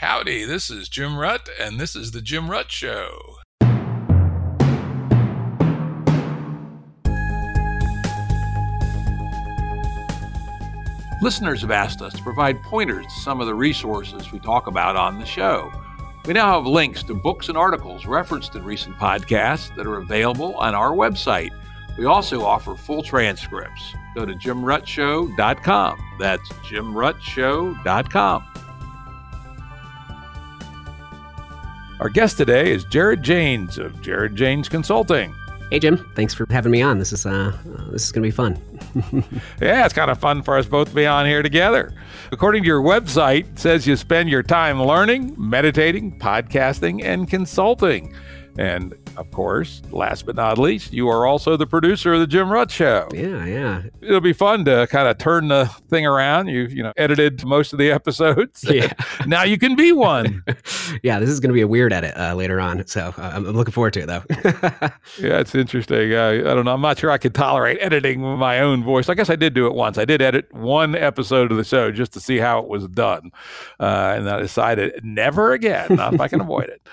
Howdy, this is Jim Rutt, and this is The Jim Rutt Show. Listeners have asked us to provide pointers to some of the resources we talk about on the show. We now have links to books and articles referenced in recent podcasts that are available on our website. We also offer full transcripts. Go to jimruttshow.com. That's jimruttshow.com. Our guest today is Jared Janes of Jared Janes Consulting. Hey, Jim. Thanks for having me on. This is going to be fun. Yeah, it's kind of fun for us both to be on here together. According to your website, it says you spend your time learning, meditating, podcasting, and consulting. And, of course, last but not least, you are also the producer of The Jim Rutt Show. Yeah. It'll be fun to kind of turn the thing around. You edited most of the episodes. Yeah. Now you can be one. Yeah, this is going to be a weird edit later on. So I'm looking forward to it, though. Yeah, it's interesting. I don't know. I'm not sure I could tolerate editing my own voice. I guess I did do it once. I did edit one episode of the show just to see how it was done. And I decided never again, not if I can avoid it.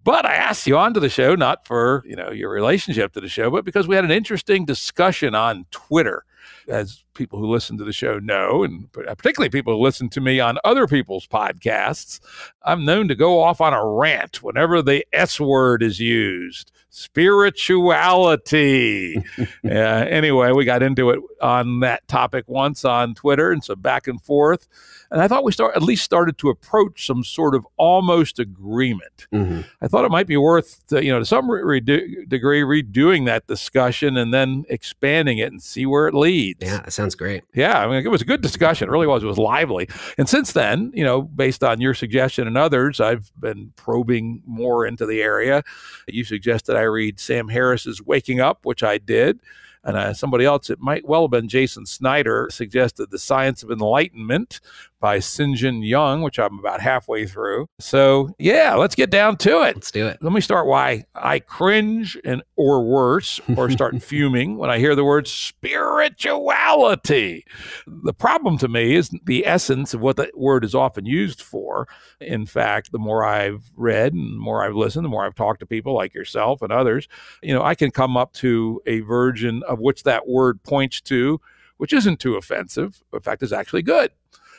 But I asked you onto the show, not for, your relationship to the show, but because we had an interesting discussion on Twitter. As people who listen to the show know, and particularly people who listen to me on other people's podcasts, I'm known to go off on a rant whenever the S word is used. Spirituality. Anyway, we got into it on that topic once on Twitter, and so back and forth. And I thought we at least started to approach some sort of almost agreement. Mm-hmm. I thought it might be worth, to some degree, redoing that discussion and then expanding it and see where it leads. Yeah, that sounds great. Yeah, I mean, it was a good discussion. It really was. It was lively. And since then, based on your suggestion and others, I've been probing more into the area. You suggested I read Sam Harris's Waking Up, which I did. And somebody else, it might well have been Jason Snyder, suggested The Science of Enlightenment by St. Young, which I'm about halfway through. So, yeah, let's get down to it. Let's do it. Let me start why I cringe or worse, or start fuming when I hear the word spirituality. The problem to me is the essence of what that word is often used for. In fact, the more I've read and the more I've listened, the more I've talked to people like yourself and others, I can come up to a version of which that word points to, which isn't too offensive. In fact, is actually good.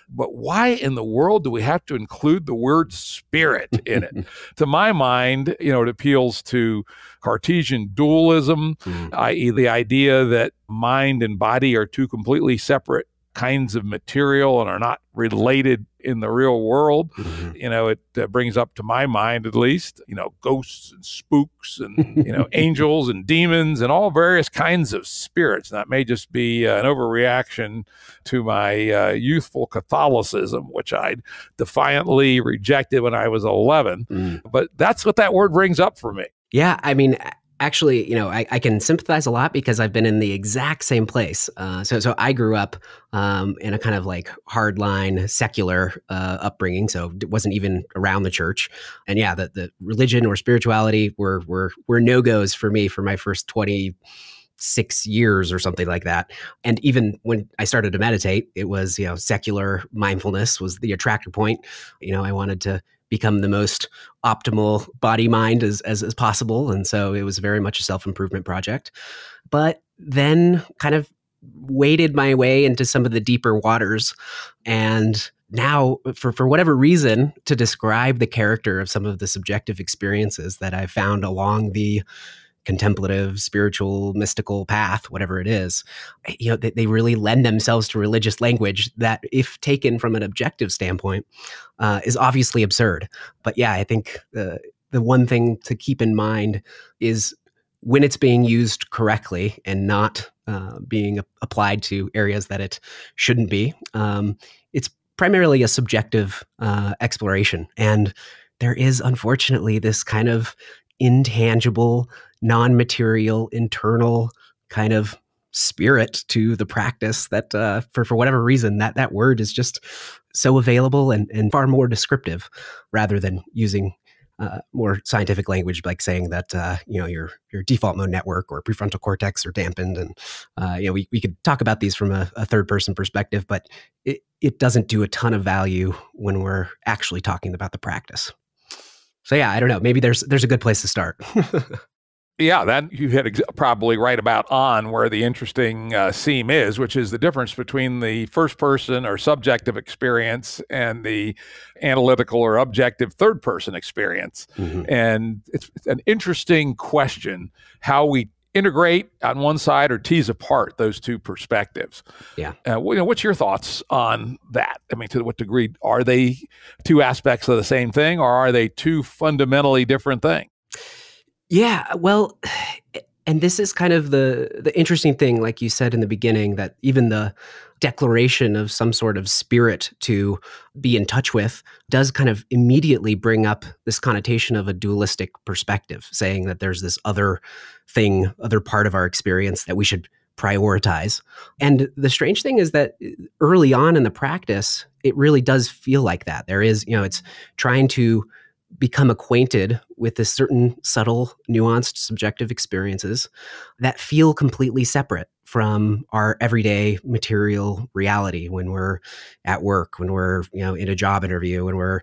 But why in the world do we have to include the word spirit in it? To my mind, it appeals to Cartesian dualism, i.e. the idea that mind and body are two completely separate kinds of material and are not related in the real world. Mm-hmm. It brings up to my mind, at least, ghosts and spooks and, angels and demons and all various kinds of spirits. And that may just be an overreaction to my youthful Catholicism, which I defiantly rejected when I was 11. But that's what that word brings up for me. Yeah, I mean, actually, I can sympathize a lot because I've been in the exact same place. So I grew up in a kind of like hardline secular upbringing, so it wasn't even around the church. And yeah, the religion or spirituality were no-goes for me for my first 26 years or something like that. And even when I started to meditate, it was, secular mindfulness was the attractor point. I wanted to become the most optimal body mind as possible. And so it was very much a self-improvement project. But then kind of waded my way into some of the deeper waters. And now, for whatever reason, to describe the character of some of the subjective experiences that I found along the contemplative, spiritual, mystical path, whatever it is, they really lend themselves to religious language that, if taken from an objective standpoint, is obviously absurd. But yeah, I think the one thing to keep in mind is when it's being used correctly and not being applied to areas that it shouldn't be, it's primarily a subjective exploration. And there is, unfortunately, this kind of intangible, non-material, internal kind of spirit to the practice that for whatever reason, that word is just so available and far more descriptive rather than using more scientific language, like saying that your default mode network or prefrontal cortex are dampened, and we could talk about these from a third person perspective, but it doesn't do a ton of value when we're actually talking about the practice. So yeah, I don't know. Maybe there's a good place to start. Yeah, that you hit probably right about on where the interesting seam is, which is the difference between the first person or subjective experience and the analytical or objective third person experience. Mm-hmm. And it's an interesting question how we integrate on one side or tease apart those two perspectives. Yeah. What's your thoughts on that? I mean, to what degree are they two aspects of the same thing, or are they two fundamentally different things? Yeah, well, and this is kind of the interesting thing, like you said in the beginning, that even the declaration of some sort of spirit to be in touch with does kind of immediately bring up this connotation of a dualistic perspective, saying that there's this other thing, other part of our experience that we should prioritize. And the strange thing is that early on in the practice, it really does feel like that. There is, it's trying to become acquainted with this certain subtle, nuanced, subjective experiences that feel completely separate from our everyday material reality when we're at work, when we're in a job interview, when we're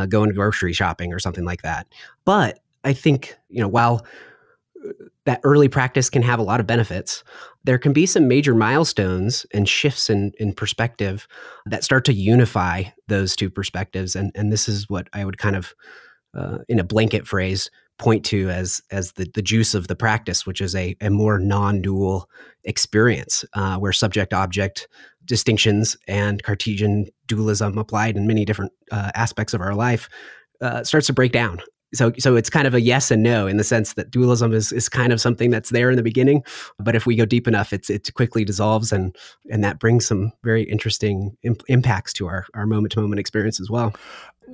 going grocery shopping or something like that. But I think, while that early practice can have a lot of benefits, there can be some major milestones and shifts in perspective that start to unify those two perspectives. And this is what I would kind of, in a blanket phrase, point to as the juice of the practice, which is a more non-dual experience where subject-object distinctions and Cartesian dualism applied in many different aspects of our life starts to break down. So it's kind of a yes and no in the sense that dualism is kind of something that's there in the beginning, but if we go deep enough, it quickly dissolves, and that brings some very interesting impacts to our moment-to-moment experience as well.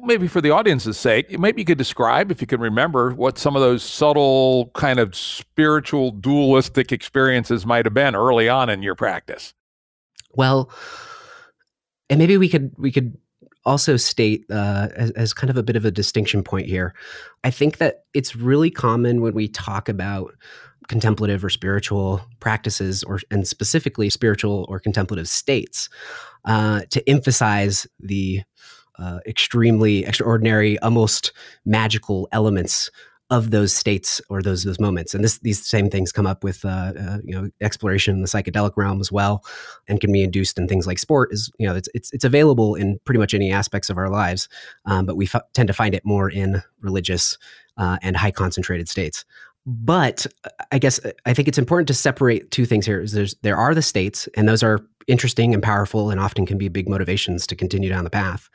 Maybe for the audience's sake, maybe you could describe, if you can remember, what some of those subtle kind of spiritual dualistic experiences might have been early on in your practice. Well, and maybe we could also state as kind of a bit of a distinction point here. I think that it's really common when we talk about contemplative or spiritual practices, and specifically spiritual or contemplative states, to emphasize the extremely extraordinary, almost magical elements of those states or those moments. And these same things come up with exploration in the psychedelic realm as well, and can be induced in things like sport. It's available in pretty much any aspects of our lives, but we tend to find it more in religious and high concentrated states. But I think it's important to separate two things here. There are the states, and those are interesting and powerful and often can be big motivations to continue down the path.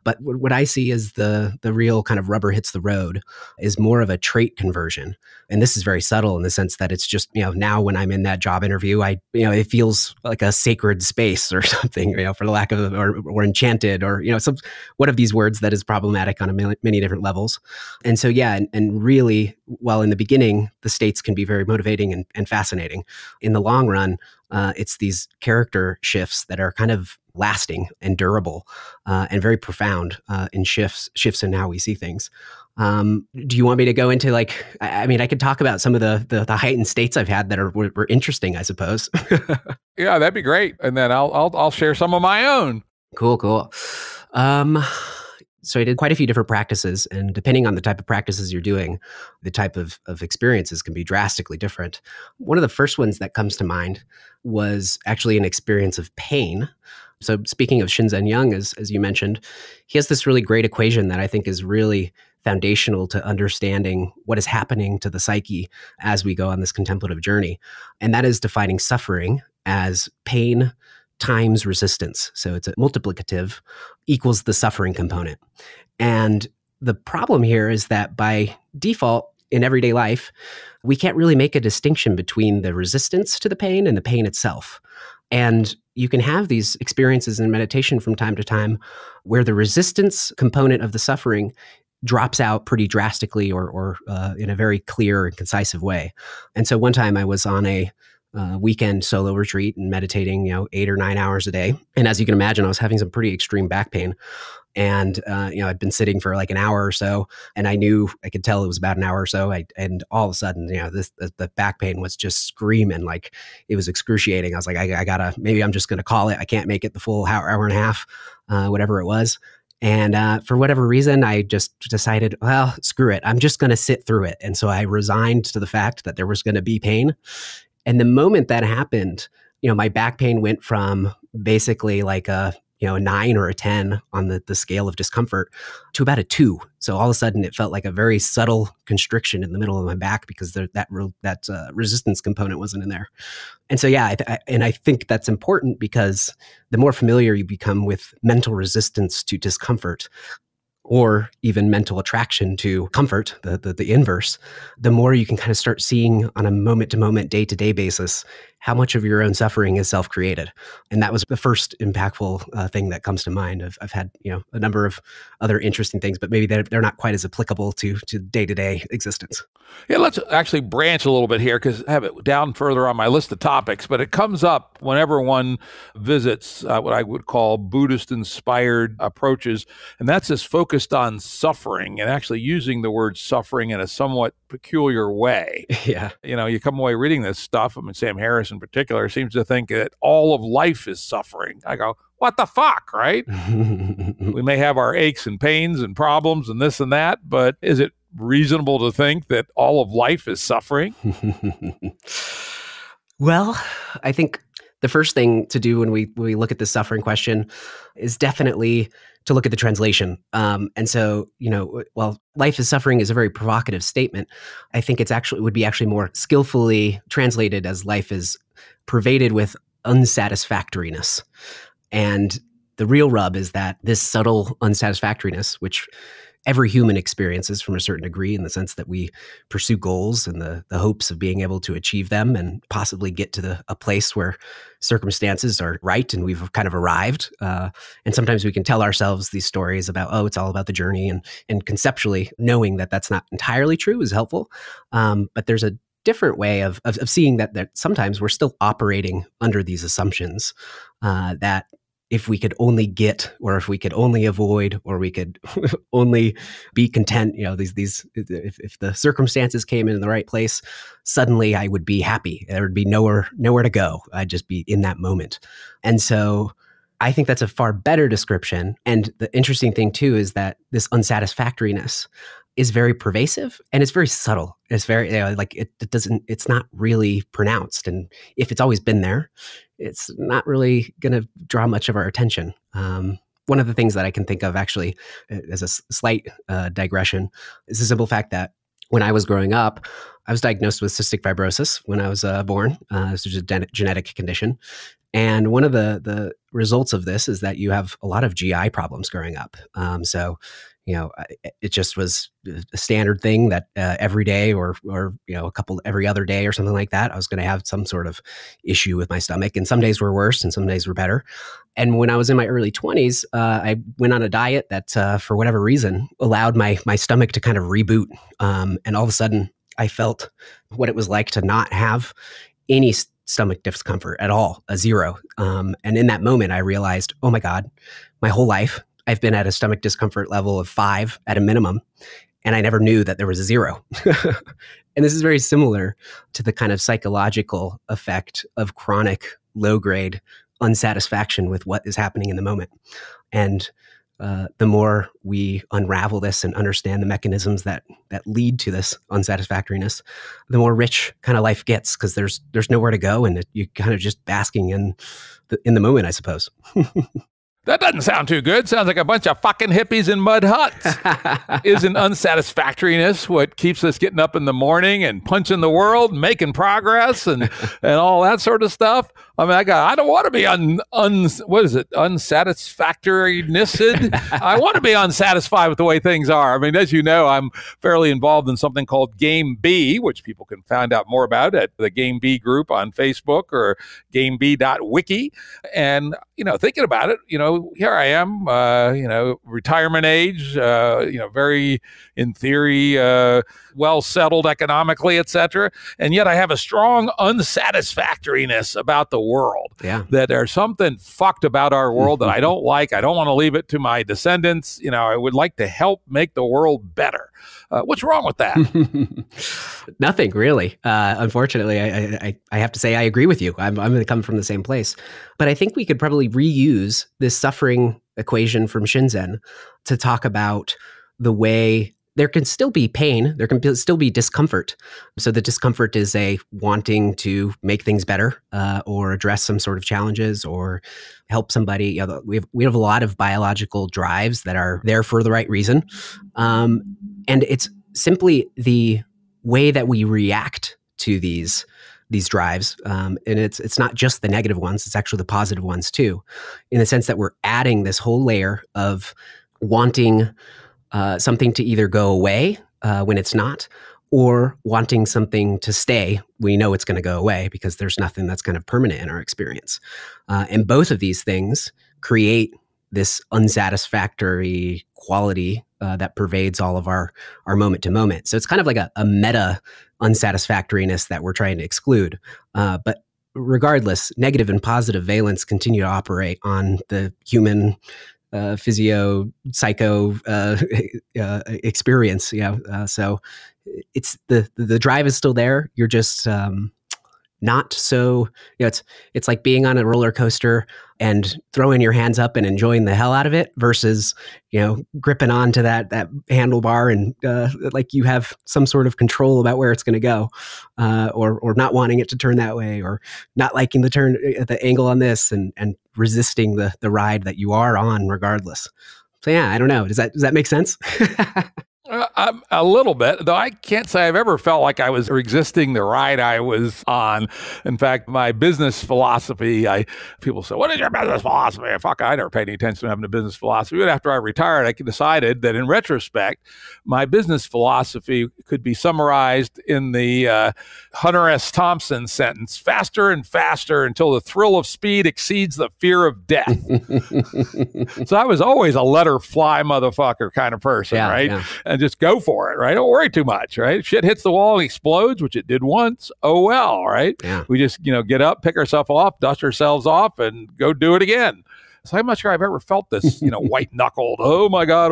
But what I see as the real kind of rubber hits the road is more of a trait conversion. And this is very subtle in the sense that it's just, now when I'm in that job interview, it feels like a sacred space or something, for the lack of, or enchanted, or, one of these words that is problematic on many different levels. And so, and really, while in the beginning, the states can be very motivating and fascinating, in the long run, it's these character shifts that are kind of lasting and durable and very profound in shifts in how we see things. Do you want me to go into I could talk about some of the heightened states I've had that were interesting, I suppose. Yeah, that'd be great. And then I'll share some of my own. Cool. So I did quite a few different practices, and depending on the type of practices you're doing, the type of experiences can be drastically different. One of the first ones that comes to mind was actually an experience of pain. So speaking of Shinzen Young, as you mentioned, he has this really great equation that I think is really foundational to understanding what is happening to the psyche as we go on this contemplative journey. And that is defining suffering as pain times resistance. So it's a multiplicative equals the suffering component. And the problem here is that by default in everyday life, we can't really make a distinction between the resistance to the pain and the pain itself. And you can have these experiences in meditation from time to time where the resistance component of the suffering drops out pretty drastically or in a very clear and concise way. And so one time I was on a weekend solo retreat and meditating, 8 or 9 hours a day. And as you can imagine, I was having some pretty extreme back pain. And, I'd been sitting for like an hour or so, and I could tell it was about an hour or so. And all of a sudden, the back pain was just screaming, like it was excruciating. I was like, maybe I'm just going to call it. I can't make it the full hour and a half, whatever it was. And for whatever reason, I just decided, well, screw it. I'm just going to sit through it. And so I resigned to the fact that there was going to be pain. And the moment that happened, my back pain went from basically like a 9 or a 10 on the scale of discomfort to about a 2. So all of a sudden it felt like a very subtle constriction in the middle of my back because that resistance component wasn't in there. And so, yeah, I think that's important because the more familiar you become with mental resistance to discomfort, or even mental attraction to comfort, the inverse, the more you can kind of start seeing on a moment-to-moment, day-to-day basis how much of your own suffering is self-created. And that was the first impactful thing that comes to mind. I've had a number of other interesting things, but maybe they're not quite as applicable to day-to-day existence. Yeah, let's actually branch a little bit here because I have it down further on my list of topics, but it comes up whenever one visits what I would call Buddhist-inspired approaches, and that's this focused on suffering and actually using the word suffering in a somewhat peculiar way. Yeah. You come away reading this stuff. I mean, Sam Harris in particular seems to think that all of life is suffering. I go, what the fuck, right? We may have our aches and pains and problems and this and that, but is it reasonable to think that all of life is suffering? Well, I think the first thing to do when we look at the suffering question is definitely to look at the translation. And so, while life is suffering is a very provocative statement, I think would be more skillfully translated as life is pervaded with unsatisfactoriness. And the real rub is that this subtle unsatisfactoriness, which every human experiences from a certain degree in the sense that we pursue goals and the hopes of being able to achieve them and possibly get to a place where circumstances are right and we've kind of arrived. And sometimes we can tell ourselves these stories about, oh, it's all about the journey. And conceptually knowing that that's not entirely true is helpful. But there's a different way of seeing that sometimes we're still operating under these assumptions that if we could only get, or if we could only avoid, or we could only be content, if the circumstances came in the right place, suddenly I would be happy. There would be nowhere to go. I'd just be in that moment. And so I think that's a far better description. And the interesting thing too is that this unsatisfactoriness is very pervasive and it's very subtle. It's very it's not really pronounced. And if it's always been there, it's not really going to draw much of our attention. One of the things that I can think of actually as a slight digression is the simple fact that when I was growing up, I was diagnosed with cystic fibrosis when I was born. This is a genetic condition. And one of the results of this is that you have a lot of GI problems growing up. It just was a standard thing that every day or every other day or something like that, I was going to have some sort of issue with my stomach. And some days were worse and some days were better. And when I was in my early 20s, I went on a diet that, for whatever reason, allowed my stomach to kind of reboot. And all of a sudden, I felt what it was like to not have any stomach discomfort at all, a zero. And in that moment, I realized, oh my God, my whole life, I've been at a stomach discomfort level of 5 at a minimum, and I never knew that there was a 0. And this is very similar to the kind of psychological effect of chronic low-grade unsatisfaction with what is happening in the moment. And the more we unravel this and understand the mechanisms that lead to this unsatisfactoriness, the more rich kind of life gets, because there's nowhere to go, and you're kind of just basking in the moment, I suppose. That doesn't sound too good. Sounds like a bunch of fucking hippies in mud huts. Isn't unsatisfactoriness what keeps us getting up in the morning and punching the world, and making progress and all that sort of stuff? I mean, I don't want to be what is it? Unsatisfactoriness. I want to be unsatisfied with the way things are. I mean, as you know, I'm fairly involved in something called Game B, which people can find out more about at the Game B group on Facebook or gameb.wiki. And, thinking about it, here I am, retirement age, very, in theory, well settled economically, etc. And yet I have a strong unsatisfactoriness about the world. Yeah. That there's something fucked about our world that I don't like. I don't want to leave it to my descendants. I would like to help make the world better. What's wrong with that? Nothing really. Unfortunately, I have to say I agree with you. I'm going to come from the same place. But I think we could probably reuse this suffering equation from Shinzen to talk about the way there can still be pain, there can still be discomfort. So the discomfort is a wanting to make things better or address some sort of challenges or help somebody. We have a lot of biological drives that are there for the right reason. And it's simply the way that we react to these drives. And it's not just the negative ones, it's actually the positive ones too, in the sense that we're adding this whole layer of wanting something to either go away when it's not, or wanting something to stay. We know it's going to go away because there's nothing that's kind of permanent in our experience. And both of these things create this unsatisfactory quality that pervades all of our moment to moment. So it's kind of like a meta unsatisfactoriness that we're trying to exclude. But regardless, negative and positive valence continue to operate on the human physio psycho experience. So it's the drive is still there. You're just not so, it's like being on a roller coaster and throwing your hands up and enjoying the hell out of it versus, gripping onto that handlebar and like you have some sort of control about where it's going to go, or not wanting it to turn that way, or not liking the angle on this and resisting the ride that you are on regardless. So yeah, I don't know. Does that make sense? A little bit, though I can't say I've ever felt like I was resisting the ride I was on. In fact, my business philosophy, people say, what is your business philosophy? Fuck, I never paid any attention to having a business philosophy. But after I retired, I decided that in retrospect, my business philosophy could be summarized in the Hunter S. Thompson sentence, faster and faster until the thrill of speed exceeds the fear of death. So I was always a let her fly motherfucker kind of person, right? Yeah. And just go for it, right? Don't worry too much, right? Shit hits the wall and explodes, which it did once. Oh, well, right? Yeah. We just, get up, pick ourselves off, dust ourselves off, and go do it again. So I'm not sure I've ever felt this, white knuckled. Oh my God,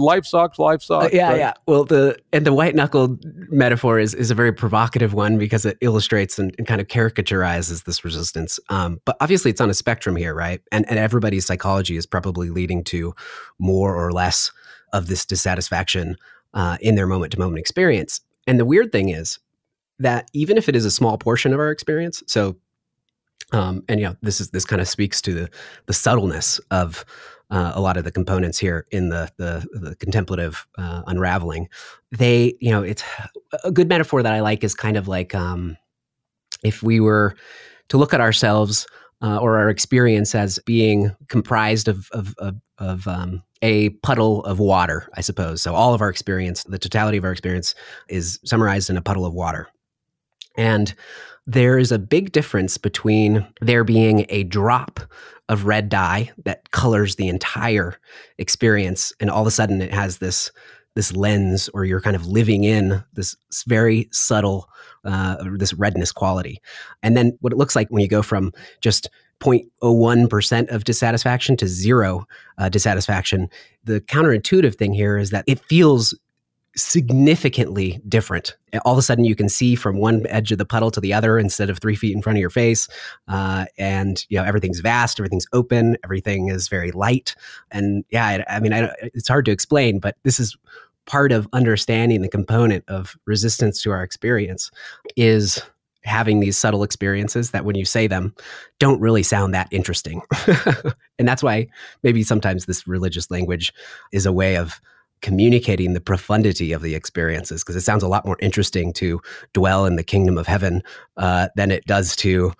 life sucks. Yeah, right? Yeah. Well, the white knuckled metaphor is a very provocative one because it illustrates and kind of caricaturizes this resistance. But obviously, it's on a spectrum here, right? And everybody's psychology is probably leading to more or less of this dissatisfaction in their moment-to-moment experience. And the weird thing is that even if it is a small portion of our experience, so this kind of speaks to the subtleness of a lot of the components here in the contemplative unraveling. It's a good metaphor that I like is kind of like if we were to look at ourselves or our experience as being comprised of a puddle of water, I suppose. So all of our experience, the totality of our experience is summarized in a puddle of water. And there is a big difference between there being a drop of red dye that colors the entire experience, and all of a sudden it has this lens, or you're kind of living in this very subtle, this redness quality. And then what it looks like when you go from just 0.01% of dissatisfaction to zero dissatisfaction, the counterintuitive thing here is that it feels significantly different. All of a sudden you can see from one edge of the puddle to the other instead of 3 feet in front of your face. And everything's vast, everything's open, everything is very light. And yeah, it's hard to explain, but this is part of understanding the component of resistance to our experience is having these subtle experiences that when you say them don't really sound that interesting. And that's why maybe sometimes this religious language is a way of communicating the profundity of the experiences, because it sounds a lot more interesting to dwell in the kingdom of heaven than it does to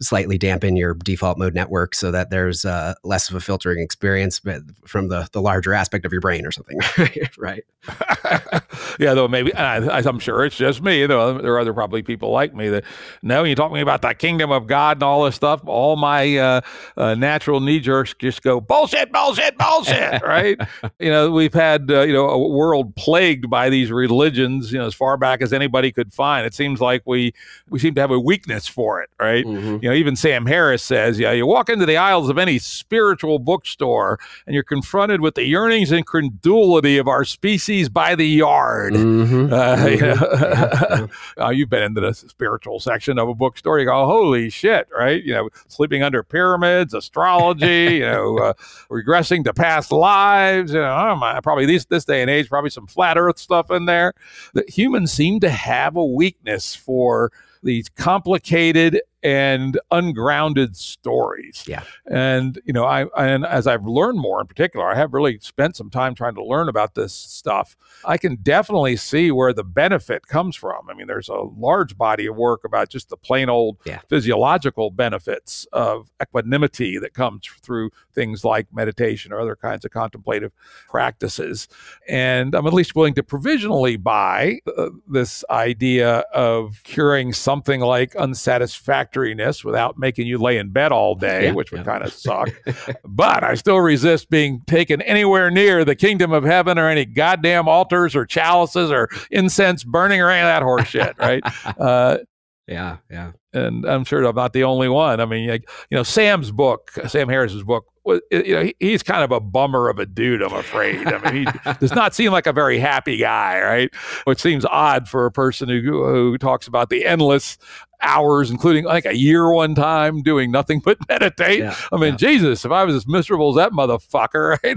slightly dampen your default mode network so that there's less of a filtering experience from the larger aspect of your brain or something, right? Yeah, though maybe I'm sure it's just me. Though there are other probably people like me that when you talk to me about the kingdom of God and all this stuff, all my natural knee jerks just go bullshit, bullshit, bullshit, right? We've had a world plagued by these religions, as far back as anybody could find. It seems like we seem to have a weakness for it, right? Mm-hmm. Even Sam Harris says, you walk into the aisles of any spiritual bookstore and you're confronted with the yearnings and credulity of our species by the yard. Mm-hmm. You've been into the spiritual section of a bookstore. You go, holy shit, right? Sleeping under pyramids, astrology, regressing to past lives. Probably this day and age, probably some flat Earth stuff in there. That humans seem to have a weakness for these complicated and ungrounded stories. Yeah. And, and as I've learned more in particular, I have really spent some time trying to learn about this stuff. I can definitely see where the benefit comes from. I mean, there's a large body of work about just the plain old physiological benefits of equanimity that comes through things like meditation or other kinds of contemplative practices. And I'm at least willing to provisionally buy this idea of curing something like unsatisfactoriness without making you lay in bed all day, which would kind of suck. But I still resist being taken anywhere near the kingdom of heaven or any goddamn altars or chalices or incense burning or any of that horse shit, right? Yeah. And I'm sure I'm not the only one. I mean, Sam Harris's book, he's kind of a bummer of a dude, I'm afraid. I mean, he does not seem like a very happy guy, right? Which seems odd for a person who talks about the endless hours, including like a year one time, doing nothing but meditate. Yeah, I mean, Jesus, if I was as miserable as that motherfucker, right?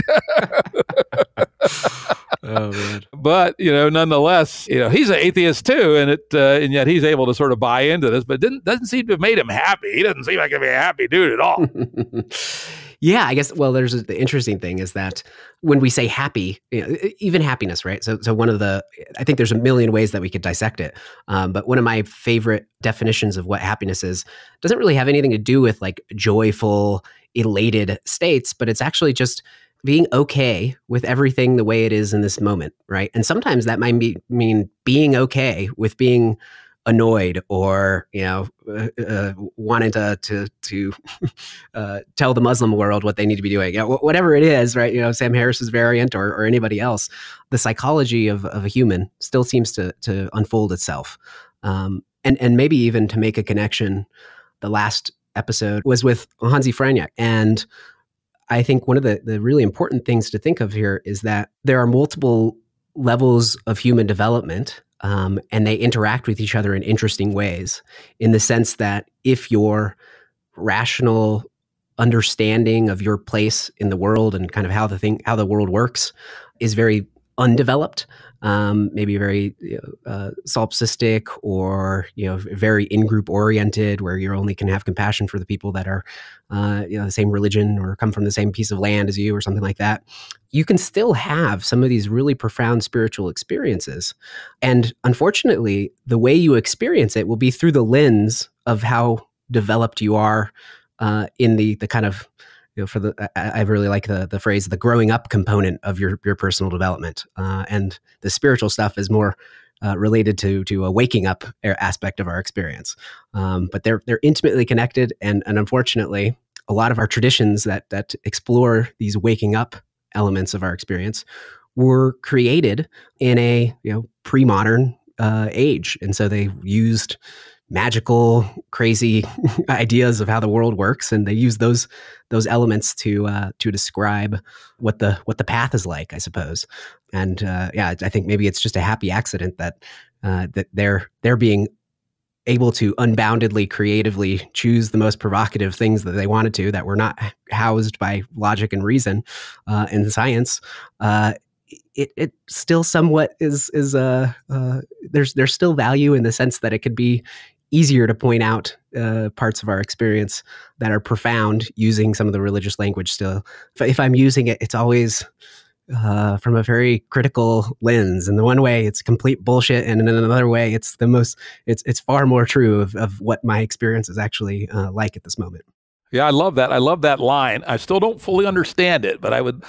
Oh, man. But, nonetheless, he's an atheist too, and yet he's able to sort of buy into this, but doesn't seem to have made him happy. He doesn't seem like to be a happy dude at all. Yeah, I guess, the interesting thing is that when we say happy, even happiness, right? So I think there's a million ways that we could dissect it. But one of my favorite definitions of what happiness is doesn't really have anything to do with like joyful, elated states, but it's actually just being okay with everything the way it is in this moment, right? And sometimes that might mean being okay with being annoyed or wanting to tell the Muslim world what they need to be doing, whatever it is, right? Sam Harris's variant or anybody else. The psychology of a human still seems to unfold itself, and maybe even to make a connection. The last episode was with Hansi Franyak, and I think one of the really important things to think of here is that there are multiple levels of human development, and they interact with each other in interesting ways, in the sense that if your rational understanding of your place in the world and kind of how the world works is very undeveloped, maybe very solipsistic or very in-group oriented, where you only can have compassion for the people that are the same religion or come from the same piece of land as you or something like that, you can still have some of these really profound spiritual experiences. And unfortunately, the way you experience it will be through the lens of how developed you are in the kind of, I really like the phrase, the growing up component of your personal development. And the spiritual stuff is more related to a waking up aspect of our experience. But they're intimately connected. And unfortunately, a lot of our traditions that explore these waking up elements of our experience were created in a pre-modern age. And so they used magical, crazy ideas of how the world works, and they use those elements to describe what the path is like, I suppose. And I think maybe it's just a happy accident that they're being able to unboundedly creatively choose the most provocative things that they wanted to, that were not housed by logic and reason and science. It still somewhat is there's still value in the sense that it could be easier to point out parts of our experience that are profound using some of the religious language still. If I'm using it, it's always from a very critical lens. In the one way, it's complete bullshit, and in another way, it's it's far more true of what my experience is actually like at this moment. Yeah, I love that. I love that line. I still don't fully understand it, but I would,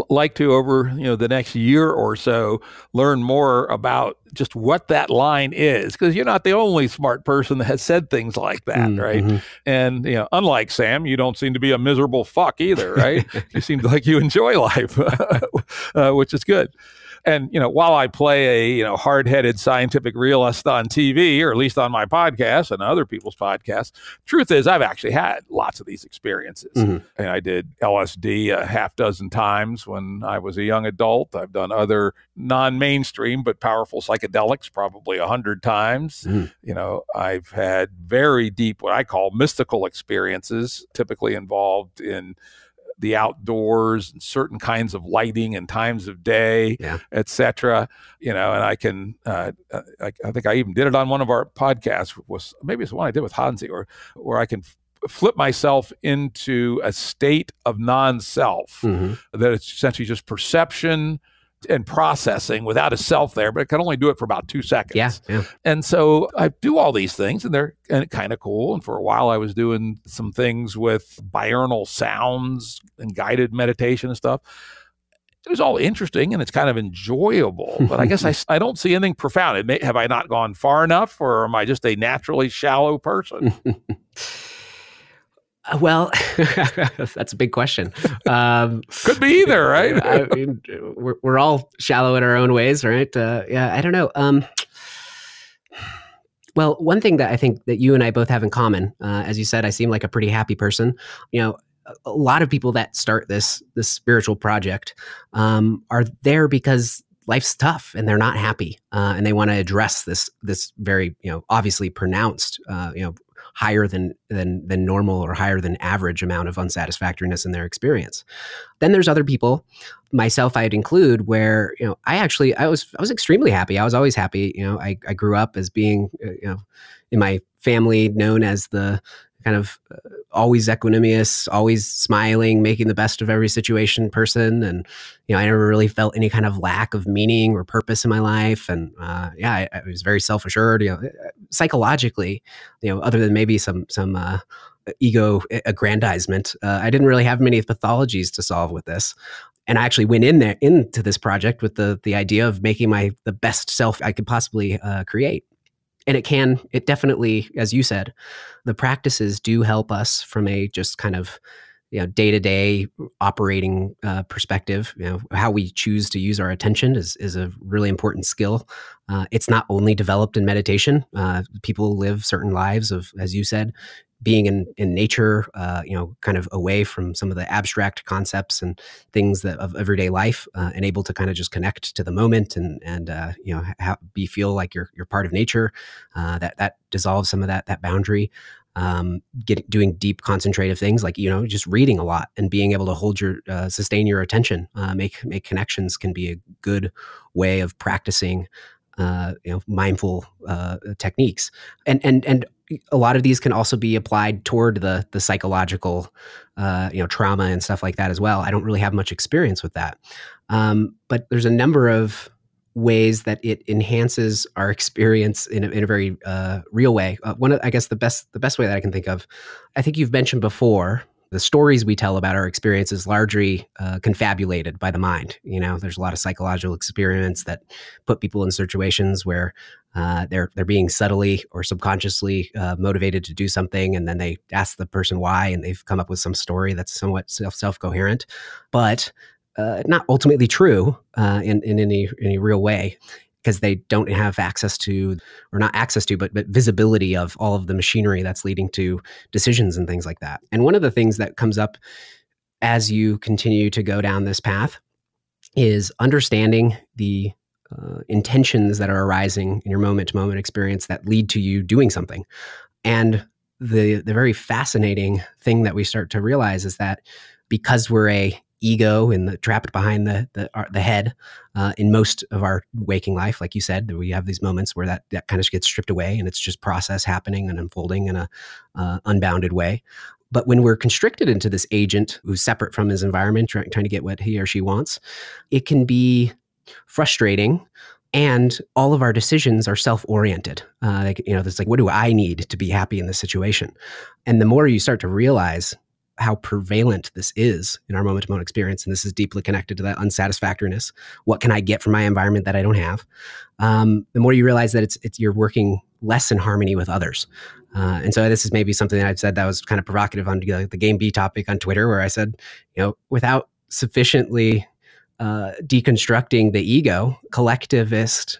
like to over, the next year or so, learn more about just what that line is, because you're not the only smart person that has said things like that, right? Mm-hmm. And, unlike Sam, you don't seem to be a miserable fuck either, right? You seem like you enjoy life, which is good. And, while I play a, hard-headed scientific realist on TV, or at least on my podcast and other people's podcasts, truth is I've actually had lots of these experiences. Mm-hmm. And I did LSD a half dozen times when I was a young adult. I've done other non-mainstream but powerful psychedelics probably 100 times. Mm-hmm. I've had very deep, what I call mystical experiences, typically involved in the outdoors and certain kinds of lighting and times of day, etc. And I can, I think I even did it on one of our podcasts, maybe it's the one I did with Hansi, where I can flip myself into a state of non-self, that it's essentially just perception and processing without a self there, but it can only do it for about 2 seconds. Yeah. And so I do all these things, and they're kind of cool. And for a while I was doing some things with binaural sounds and guided meditation and stuff. It was all interesting and it's kind of enjoyable, but I guess I don't see anything profound. Have I not gone far enough, or am I just a naturally shallow person? Well, that's a big question. Could be either, right? I mean, we're all shallow in our own ways, right? I don't know. Well, one thing that I think that you and I both have in common, as you said, I seem like a pretty happy person. A lot of people that start this spiritual project are there because life's tough and they're not happy, and they want to address this very obviously pronounced higher than normal or higher than average amount of unsatisfactoriness in their experience. Then there's other people, myself I'd include, where I was extremely happy. I was always happy. I grew up as being in my family known as the kind of always equanimous, always smiling, making the best of every situation person. And, I never really felt any kind of lack of meaning or purpose in my life. And I was very self-assured, psychologically, other than maybe some ego aggrandizement. I didn't really have many pathologies to solve with this. And I actually went into this project with the idea of making the best self I could possibly create. And it definitely, as you said, the practices do help us from a just kind of, day-to-day operating perspective. How we choose to use our attention is a really important skill. It's not only developed in meditation. People live certain lives of, as you said, being in nature, kind of away from some of the abstract concepts and things of everyday life, and able to kind of just connect to the moment and feel like you're part of nature. That dissolves some of that boundary. Doing deep concentrative things like just reading a lot and being able to sustain your attention, make connections can be a good way of practicing mindful techniques. And a lot of these can also be applied toward the psychological, trauma and stuff like that as well. I don't really have much experience with that. But there's a number of ways that it enhances our experience in a very real way. I guess the best way that I can think of, I think you've mentioned before, the stories we tell about our experience is largely confabulated by the mind. There's a lot of psychological experiments that put people in situations where they're being subtly or subconsciously motivated to do something, and then they ask the person why, and they've come up with some story that's somewhat self-coherent, but not ultimately true in any real way, because they don't have access to, or not access to, but visibility of all of the machinery that's leading to decisions and things like that. And one of the things that comes up as you continue to go down this path is understanding the intentions that are arising in your moment-to-moment experience that lead to you doing something. And the very fascinating thing that we start to realize is that because we're a ego and trapped behind the head in most of our waking life, like you said, we have these moments where that kind of gets stripped away and it's just process happening and unfolding in a unbounded way. But when we're constricted into this agent who's separate from his environment, trying to get what he or she wants, it can be frustrating. And all of our decisions are self-oriented. It's like, what do I need to be happy in this situation? And the more you start to realize how prevalent this is in our moment-to-moment experience, and this is deeply connected to that unsatisfactoriness, what can I get from my environment that I don't have? The more you realize that it's you're working less in harmony with others. And so this is maybe something that I've said that was kind of provocative on the Game B topic on Twitter, where I said, without sufficiently deconstructing the ego, collectivist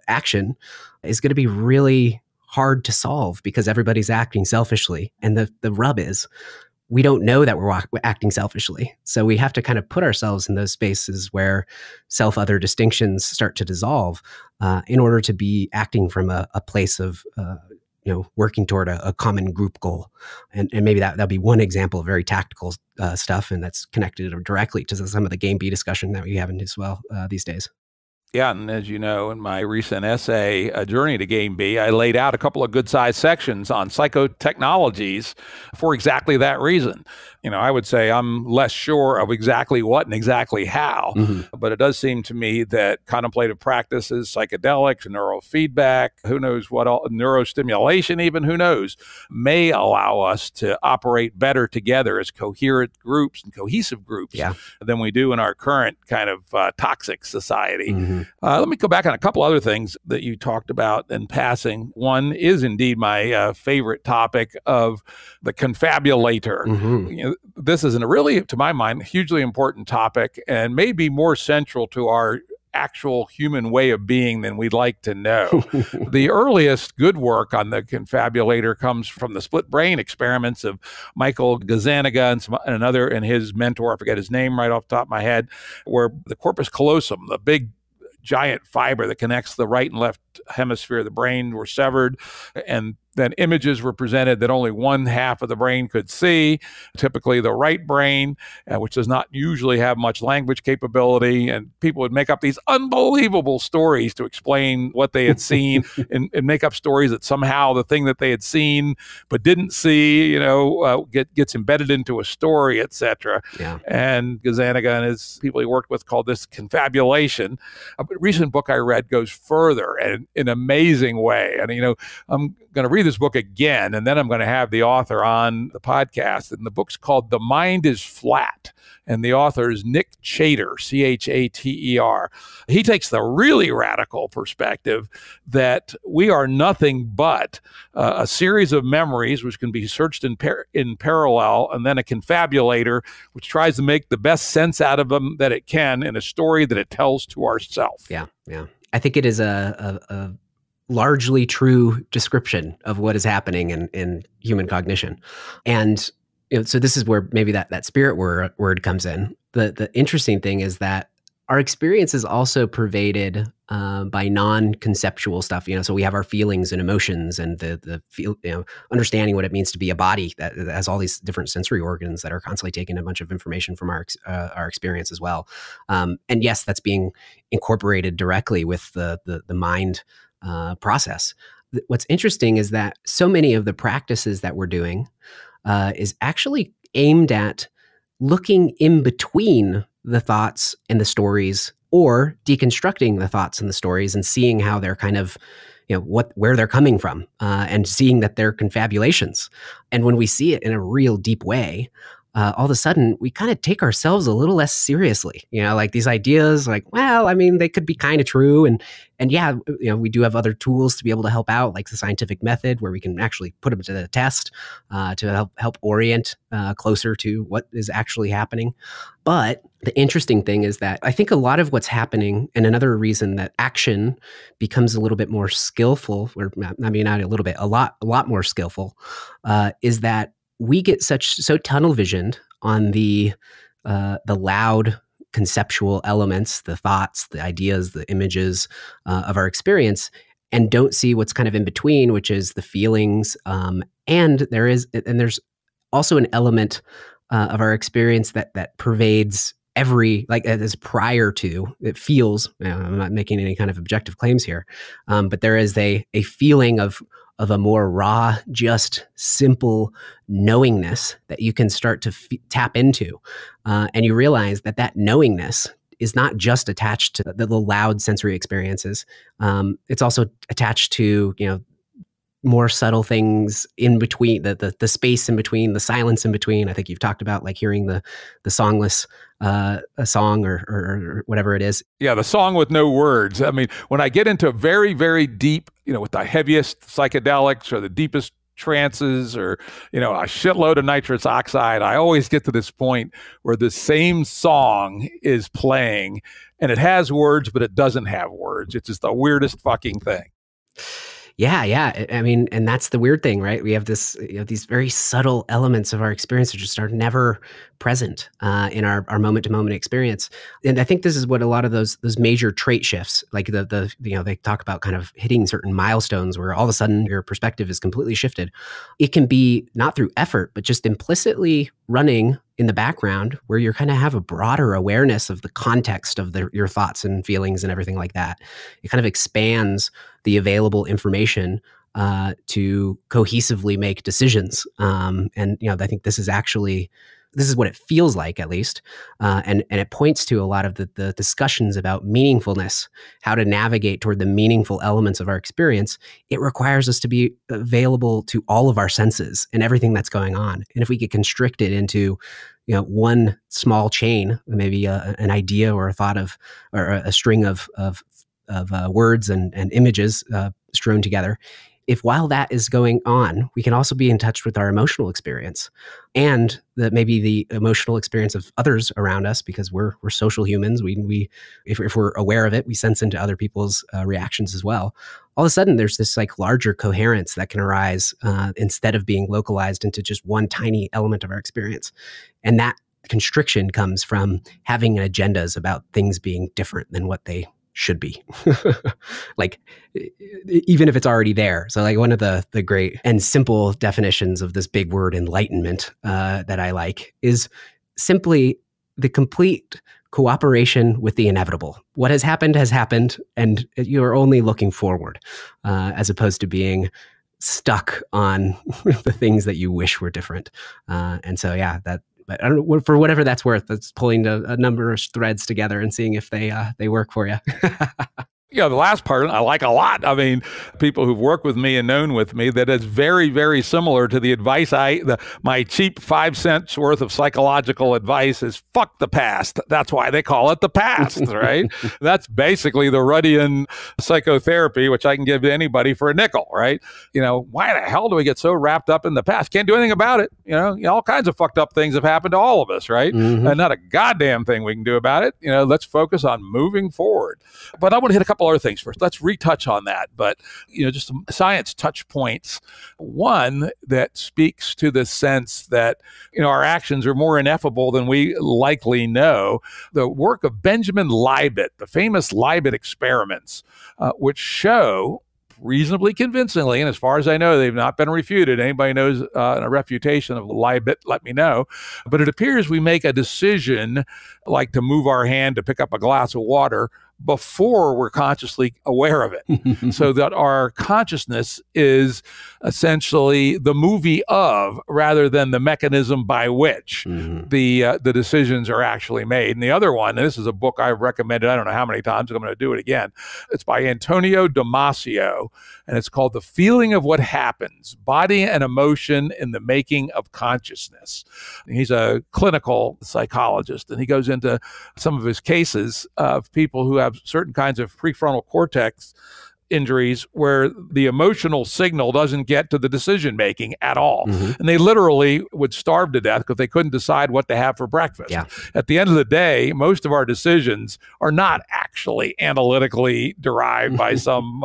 action is going to be really hard to solve because everybody's acting selfishly. And the rub is we don't know that we're acting selfishly. So we have to kind of put ourselves in those spaces where self-other distinctions start to dissolve in order to be acting from a place of working toward a common group goal. And maybe that'll be one example of very tactical stuff, and that's connected directly to some of the Game B discussion that we have as well these days. Yeah, and as you know, in my recent essay, A Journey to Game B, I laid out a couple of good-sized sections on psychotechnologies for exactly that reason. I would say I'm less sure of exactly what and exactly how, but it does seem to me that contemplative practices, psychedelics, neurofeedback, who knows what all, neurostimulation even, who knows, may allow us to operate better together as coherent groups and cohesive groups than we do in our current kind of toxic society. Let me go back on a couple other things that you talked about in passing. One is indeed my favorite topic of the confabulator. This is a really, to my mind, hugely important topic and maybe more central to our actual human way of being than we'd like to know. The earliest good work on the confabulator comes from the split brain experiments of Michael Gazzaniga and his mentor, I forget his name right off the top of my head, where the corpus callosum, the big giant fiber that connects the right and left hemisphere of the brain, were severed, and then images were presented that only one half of the brain could see, typically the right brain, which does not usually have much language capability. And people would make up these unbelievable stories to explain what they had seen and make up stories that somehow the thing that they had seen but didn't see, gets embedded into a story, etc. And Gazzaniga and his people he worked with called this confabulation. A recent book I read goes further and in an amazing way. And, I'm going to read this book again, and then I'm going to have the author on the podcast. And the book's called The Mind is Flat, and the author is Nick Chater, Chater. He takes the really radical perspective that we are nothing but a series of memories which can be searched in parallel, and then a confabulator which tries to make the best sense out of them that it can in a story that it tells to ourselves. Yeah. I think it is a largely true description of what is happening in human cognition. And so this is where maybe that spirit word comes in. The interesting thing is that our experience is also pervaded by non-conceptual stuff. So we have our feelings and emotions and understanding what it means to be a body that has all these different sensory organs that are constantly taking a bunch of information from our experience as well. And yes, that's being incorporated directly with the mind process. What's interesting is that so many of the practices that we're doing is actually aimed at looking in between the thoughts and the stories, or deconstructing the thoughts and the stories and seeing how they're kind of, where they're coming from, and seeing that they're confabulations. And when we see it in a real deep way, all of a sudden we kind of take ourselves a little less seriously. Like these ideas, they could be kind of true. And we do have other tools to be able to help out, like the scientific method, where we can actually put them to the test to help orient closer to what is actually happening. But the interesting thing is that I think a lot of what's happening, and another reason that action becomes a little bit more skillful, or not a little bit, a lot more skillful, is that we get so tunnel visioned on the loud conceptual elements, the thoughts, the ideas, the images of our experience, and don't see what's kind of in between, which is the feelings. And there's also an element of our experience that pervades as prior to, it feels, I'm not making any kind of objective claims here, but there is a feeling of of a more raw, just simple knowingness that you can start to tap into. And you realize that that knowingness is not just attached to the loud sensory experiences. It's also attached to, more subtle things in between, the space in between, the silence in between. I think you've talked about like hearing the songless a song or whatever it is. Yeah, the song with no words. I mean, when I get into very, very deep, with the heaviest psychedelics or the deepest trances or, a shitload of nitrous oxide, I always get to this point where the same song is playing and it has words, but it doesn't have words. It's just the weirdest fucking thing. Yeah. I mean, and that's the weird thing, right? We have this, these very subtle elements of our experience that just are never present in our moment-to-moment experience. And I think this is what a lot of those major trait shifts, like they talk about kind of hitting certain milestones where all of a sudden your perspective is completely shifted. It can be not through effort, but just implicitly running in the background where you kind of have a broader awareness of the context of your thoughts and feelings and everything like that. It kind of expands the available information to cohesively make decisions. And I think this is what it feels like, at least. And it points to a lot of the discussions about meaningfulness, how to navigate toward the meaningful elements of our experience. It requires us to be available to all of our senses and everything that's going on. And if we could constrict it into, one small chain, maybe an idea or a thought of, or a string of words and images strewn together, if while that is going on, we can also be in touch with our emotional experience and maybe the emotional experience of others around us, because we're social humans. If we're aware of it, we sense into other people's reactions as well. All of a sudden, there's this like larger coherence that can arise instead of being localized into just one tiny element of our experience. And that constriction comes from having agendas about things being different than what they should be, like even if it's already there. So like one of the great and simple definitions of this big word enlightenment that I like is simply the complete cooperation with the inevitable. What has happened, and you're only looking forward as opposed to being stuck on the things that you wish were different. And so, yeah, but I don't know, for whatever that's worth, that's pulling a number of threads together and seeing if they work for you. The last part I like a lot. I mean, people who've worked with me and known with me, that is very, very similar to the advice my cheap 5 cents worth of psychological advice is fuck the past. That's why they call it the past, right? That's basically the Ruddian psychotherapy, which I can give to anybody for a nickel, right? Why the hell do we get so wrapped up in the past? Can't do anything about it. All kinds of fucked up things have happened to all of us, right? Mm-hmm. And not a goddamn thing we can do about it. Let's focus on moving forward. But I want to hit a couple other things first. Let's retouch on that. But, just some science touch points. One that speaks to the sense that, our actions are more ineffable than we likely know. The work of Benjamin Libet, the famous Libet experiments, which show reasonably convincingly, and as far as I know, they've not been refuted. Anybody knows a refutation of Libet, let me know. But it appears we make a decision, like to move our hand to pick up a glass of water, before we're consciously aware of it. So that our consciousness is essentially the movie of, rather than the mechanism by which the decisions are actually made. And the other one, and this is a book I've recommended I don't know how many times, I'm going to do it again. It's by Antonio Damasio, and it's called The Feeling of What Happens, Body and Emotion in the Making of Consciousness. He's a clinical psychologist, and he goes into some of his cases of people who have certain kinds of prefrontal cortex injuries where the emotional signal doesn't get to the decision making at all. And they literally would starve to death because they couldn't decide what to have for breakfast. Yeah. At the end of the day, most of our decisions are not actually analytically derived by some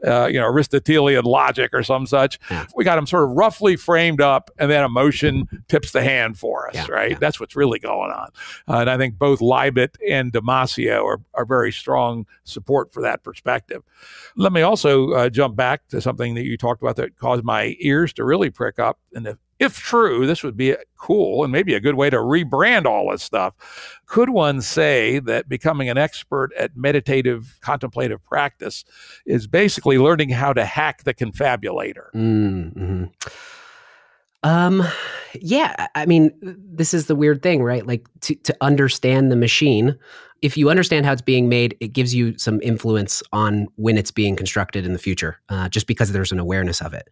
Aristotelian logic or some such. Yeah. We got them sort of roughly framed up, and then emotion tips the hand for us, right? That's what's really going on. And I think both Libet and Damasio are very strong support for that perspective. Let me also jump back to something that you talked about that caused my ears to really prick up. And if true, this would be cool and maybe a good way to rebrand all this stuff. Could one say that becoming an expert at meditative contemplative practice is basically learning how to hack the confabulator? Mm-hmm. Yeah, I mean, this is the weird thing, right? Like to understand the machine, if you understand how it's being made, it gives you some influence on when it's being constructed in the future, just because there's an awareness of it.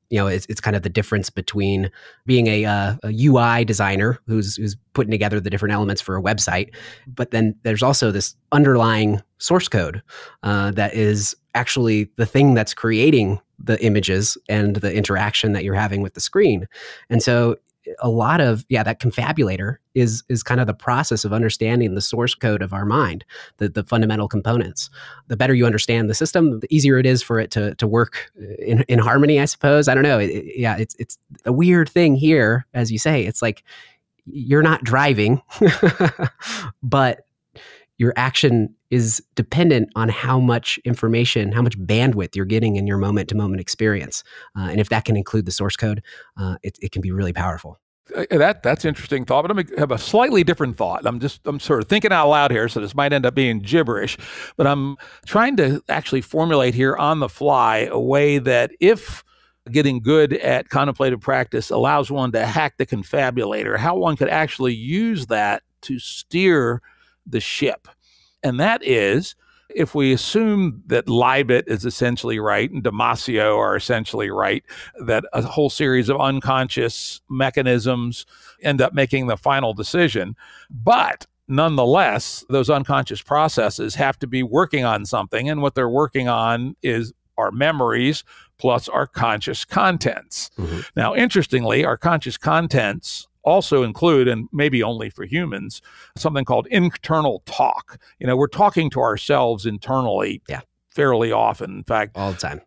It's kind of the difference between being a UI designer who's putting together the different elements for a website, but then there's also this underlying source code that is actually the thing that's creating the images and the interaction that you're having with the screen. And so a lot of, that confabulator is kind of the process of understanding the source code of our mind, the fundamental components. The better you understand the system, the easier it is for it to work in harmony, I suppose. I don't know. It's a weird thing here, as you say. It's like you're not driving, but your action is dependent on how much information, how much bandwidth you're getting in your moment-to-moment experience. And if that can include the source code, it can be really powerful. That's interesting thought, but I'm gonna have a slightly different thought. I'm sort of thinking out loud here, so this might end up being gibberish, but I'm trying to actually formulate here on the fly a way that if getting good at contemplative practice allows one to hack the confabulator, how one could actually use that to steer the ship. And that is, if we assume that Libet is essentially right and Damasio are essentially right, that a whole series of unconscious mechanisms end up making the final decision, but nonetheless, those unconscious processes have to be working on something, and what they're working on is our memories plus our conscious contents. Mm-hmm. Now, interestingly, our conscious contents also include, and maybe only for humans, something called internal talk. We're talking to ourselves internally fairly often. In fact, all the time.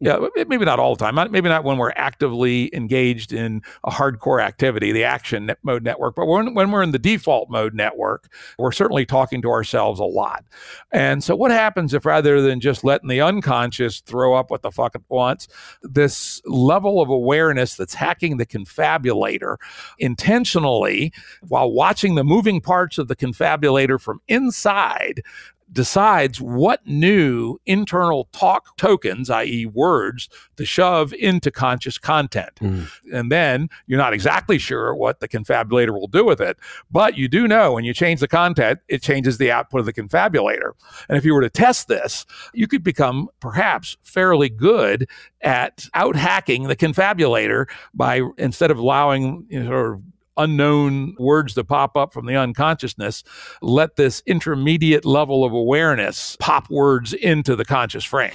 Maybe not all the time. Maybe not when we're actively engaged in a hardcore activity, the action mode network. But when we're in the default mode network, we're certainly talking to ourselves a lot. And so what happens if rather than just letting the unconscious throw up what the fuck it wants, this level of awareness that's hacking the confabulator intentionally, while watching the moving parts of the confabulator from inside, decides what new internal talk tokens, i.e. words, to shove into conscious content. Mm. And then you're not exactly sure what the confabulator will do with it, but you do know when you change the content, it changes the output of the confabulator. And if you were to test this, you could become perhaps fairly good at out-hacking the confabulator by, instead of allowing sort of unknown words to pop up from the unconsciousness, let this intermediate level of awareness pop words into the conscious frame.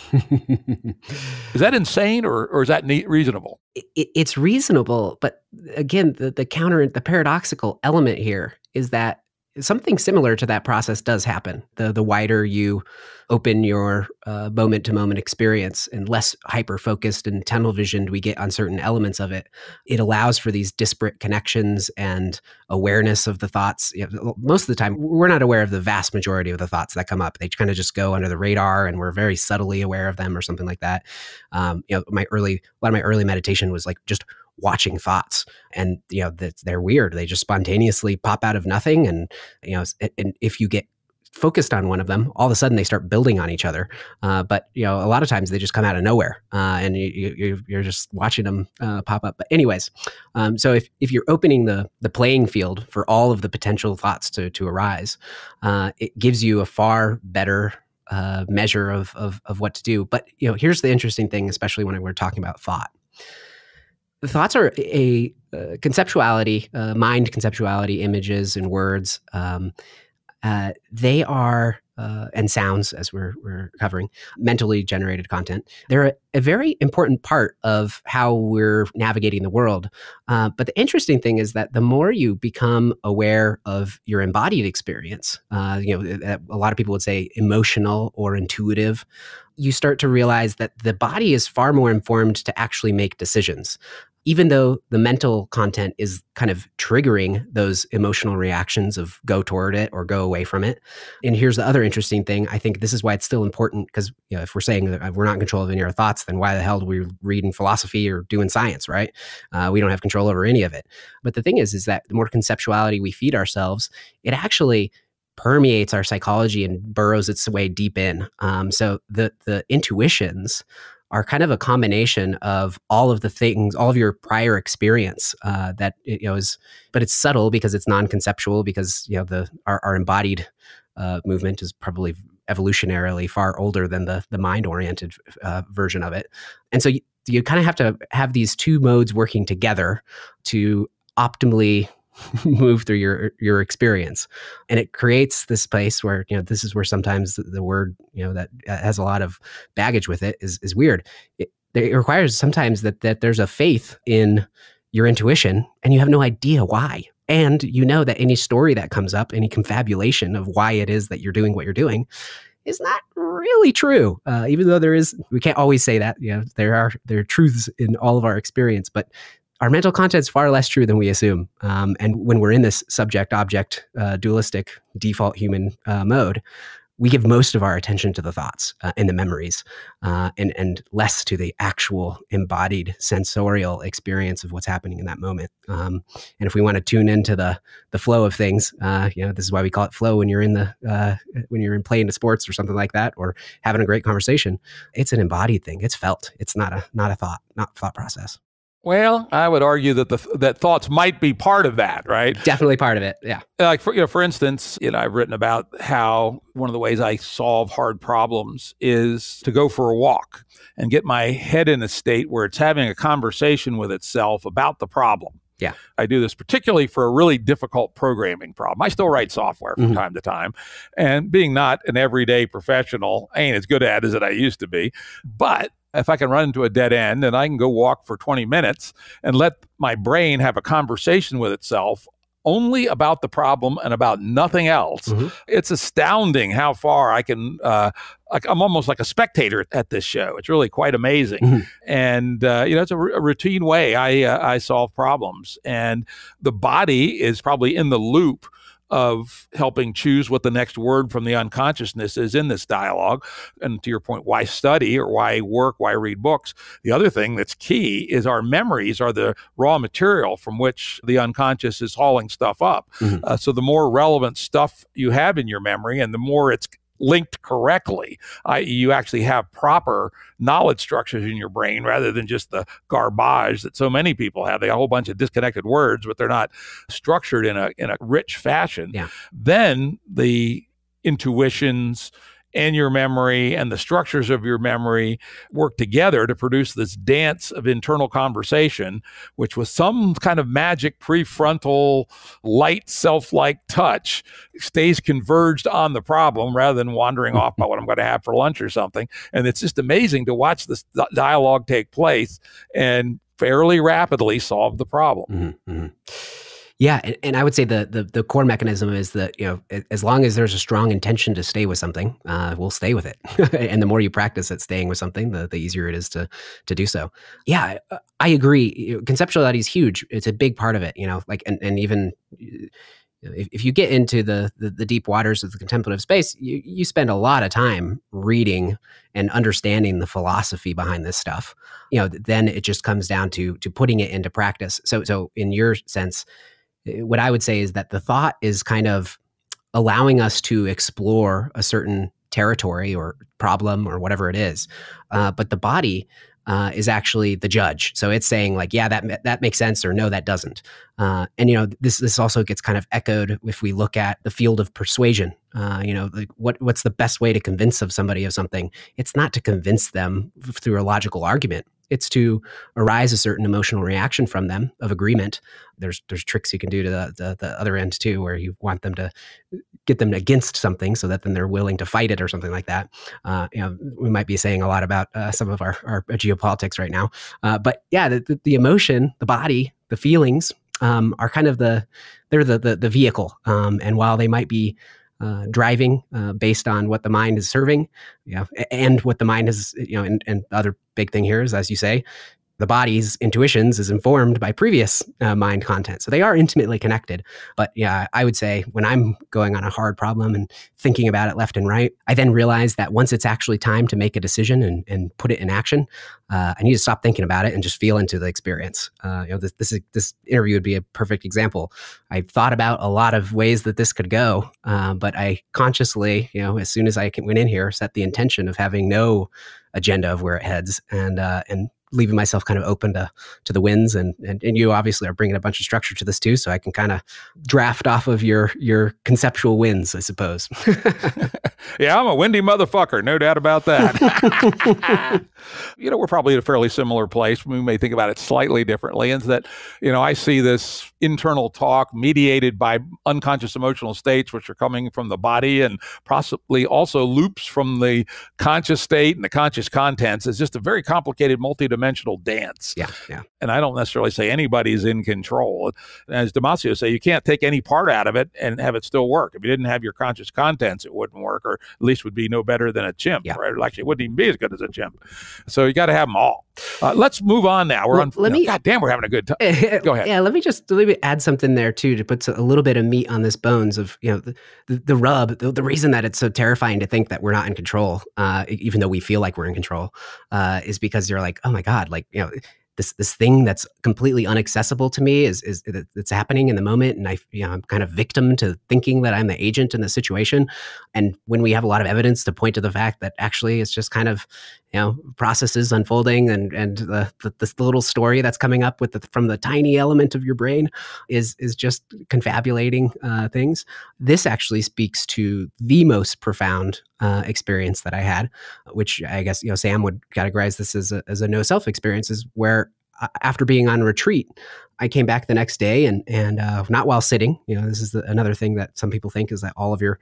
Is that insane or is that reasonable? It's reasonable, but again, the paradoxical element here is that something similar to that process does happen. The wider you open your moment-to-moment experience and less hyper-focused and tunnel visioned we get on certain elements of it, it allows for these disparate connections and awareness of the thoughts. Most of the time, we're not aware of the vast majority of the thoughts that come up. They kind of just go under the radar, and we're very subtly aware of them or something like that. A lot of my early meditation was like just watching thoughts, and they're weird. They just spontaneously pop out of nothing, and and if you get focused on one of them, all of a sudden they start building on each other. But a lot of times they just come out of nowhere, and you're just watching them pop up. But anyways, so if you're opening the playing field for all of the potential thoughts to arise, it gives you a far better measure of what to do. But here's the interesting thing, especially when we're talking about thought. The thoughts are a conceptuality, mind conceptuality, images and words. They are, and sounds, as we're covering, mentally generated content. They're a very important part of how we're navigating the world. But the interesting thing is that the more you become aware of your embodied experience, a lot of people would say emotional or intuitive, you start to realize that the body is far more informed to actually make decisions. even though the mental content is kind of triggering those emotional reactions of go toward it or go away from it. And here's the other interesting thing. I think this is why it's still important, because if we're saying that we're not in control of any of our thoughts, then why the hell do we read in philosophy or doing science, right? We don't have control over any of it. But the thing is that the more conceptuality we feed ourselves, it actually permeates our psychology and burrows its way deep in. So the intuitions are kind of a combination of all of the things, all of your prior experience that is, but it's subtle because it's non-conceptual, because our embodied movement is probably evolutionarily far older than the mind-oriented version of it. And so you kind of have to have these two modes working together to optimally move through your experience. And it creates this place where, this is where sometimes the word, that has a lot of baggage with it is weird. It requires sometimes that there's a faith in your intuition, and you have no idea why. And you know that any story that comes up, any confabulation of why it is that you're doing what you're doing, is not really true. Even though we can't always say that, there are truths in all of our experience, but our mental content is far less true than we assume. And when we're in this subject-object dualistic default human mode, we give most of our attention to the thoughts and the memories, and less to the actual embodied sensorial experience of what's happening in that moment. And if we want to tune into the flow of things, this is why we call it flow when you're in playing the sports or something like that, or having a great conversation. It's an embodied thing. It's felt. It's not a thought process. Well, I would argue that that thoughts might be part of that, right? Definitely part of it. Yeah. Like for instance, I've written about how one of the ways I solve hard problems is to go for a walk and get my head in a state where it's having a conversation with itself about the problem. Yeah. I do this particularly for a really difficult programming problem. I still write software from time to time, and being not an everyday professional, I ain't as good at it as I used to be, but if I can run into a dead end and I can go walk for 20 minutes and let my brain have a conversation with itself only about the problem and about nothing else, it's astounding how far I can, I'm almost like a spectator at this show. It's really quite amazing. And, it's a routine way I solve problems. And the body is probably in the loop of helping choose what the next word from the unconsciousness is in this dialogue. And to your point, why study or why work, why read books? The other thing that's key is our memories are the raw material from which the unconscious is hauling stuff up. So the more relevant stuff you have in your memory and the more it's linked correctly, i.e. you actually have proper knowledge structures in your brain rather than just the garbage that so many people have. They got a whole bunch of disconnected words, but they're not structured in a rich fashion. Yeah. Then the intuitions and your memory and the structures of your memory work together to produce this dance of internal conversation, which with some kind of magic prefrontal light self-like touch stays converged on the problem rather than wandering off by what I'm going to have for lunch or something. And it's just amazing to watch this dialogue take place and fairly rapidly solve the problem. Yeah, and I would say the core mechanism is that, as long as there's a strong intention to stay with something, we'll stay with it. And the more you practice at staying with something, the easier it is to do so. Yeah, I agree. Conceptuality is huge. It's a big part of it, and even if you get into the deep waters of the contemplative space, you spend a lot of time reading and understanding the philosophy behind this stuff. Then it just comes down to putting it into practice. So in your sense, what I would say is that the thought is kind of allowing us to explore a certain territory or problem or whatever it is. But the body is actually the judge. So it's saying like, yeah, that makes sense, or no, that doesn't. And this also gets kind of echoed if we look at the field of persuasion. Like what's the best way to convince somebody of something? It's not to convince them through a logical argument. It's to arise a certain emotional reaction from them of agreement. There's tricks you can do to the other end too, where you want them to get them against something so that then they're willing to fight it or something like that. We might be saying a lot about some of our geopolitics right now. But yeah, the emotion, the body, the feelings are kind of they're the vehicle. And while they might be driving based on what the mind is serving, and what the mind is, and the other big thing here is, as you say, the body's intuitions is informed by previous mind content. So they are intimately connected. But yeah, I would say when I'm going on a hard problem and thinking about it left and right, I then realize that once it's actually time to make a decision and put it in action, I need to stop thinking about it and just feel into the experience. This interview would be a perfect example. I thought about a lot of ways that this could go, but I consciously, as soon as I went in here, set the intention of having no agenda of where it heads, and leaving myself kind of open to the winds. And you obviously are bringing a bunch of structure to this too, so I can kind of draft off of your conceptual winds, I suppose. Yeah, I'm a windy motherfucker, no doubt about that. We're probably at a fairly similar place. We may think about it slightly differently. And that, I see this internal talk mediated by unconscious emotional states, which are coming from the body, and possibly also loops from the conscious state and the conscious contents. It's just a very complicated, multidimensional dance. Yeah. And I don't necessarily say anybody's in control. As Damasio say, you can't take any part out of it and have it still work. If you didn't have your conscious contents, it wouldn't work, or at least would be no better than a chimp, right? Actually, it wouldn't even be as good as a chimp. So you got to have them all. Let's move on now. We're God damn, we're having a good time. Go ahead. Yeah, let me add something there too, to put a little bit of meat on this bones of, the rub, the reason that it's so terrifying to think that we're not in control, even though we feel like we're in control, is because you're like, oh my God, this thing that's completely inaccessible to me is it's happening in the moment, and I'm kind of victim to thinking that I'm the agent in the situation. And when we have a lot of evidence to point to the fact that actually it's just kind of processes unfolding, and the little story that's coming up from the tiny element of your brain is just confabulating things. This actually speaks to the most profound experience that I had, which I guess Sam would categorize this as a no self experience, is where after being on retreat, I came back the next day and not while sitting. This is another thing that some people think, is that all of your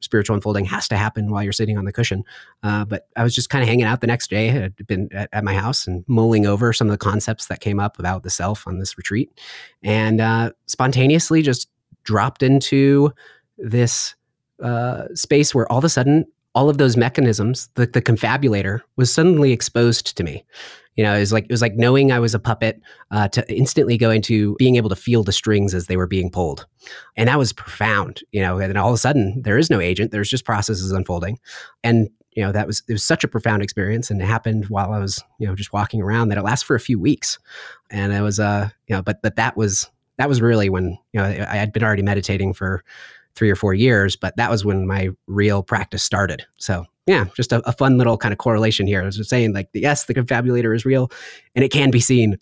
spiritual unfolding has to happen while you're sitting on the cushion. But I was just kind of hanging out the next day. I had been at my house and mulling over some of the concepts that came up about the self on this retreat, and spontaneously just dropped into this space where all of a sudden all of those mechanisms, the confabulator, was suddenly exposed to me. It was like knowing I was a puppet, to instantly going to being able to feel the strings as they were being pulled. And that was profound, and all of a sudden there is no agent, there's just processes unfolding. And, it was such a profound experience, and it happened while I was, just walking around, that it lasted for a few weeks. And it was, but that was really when, I had been already meditating for 3 or 4 years, but that was when my real practice started. So yeah, just a fun little kind of correlation here. I was just saying, yes, the confabulator is real and it can be seen.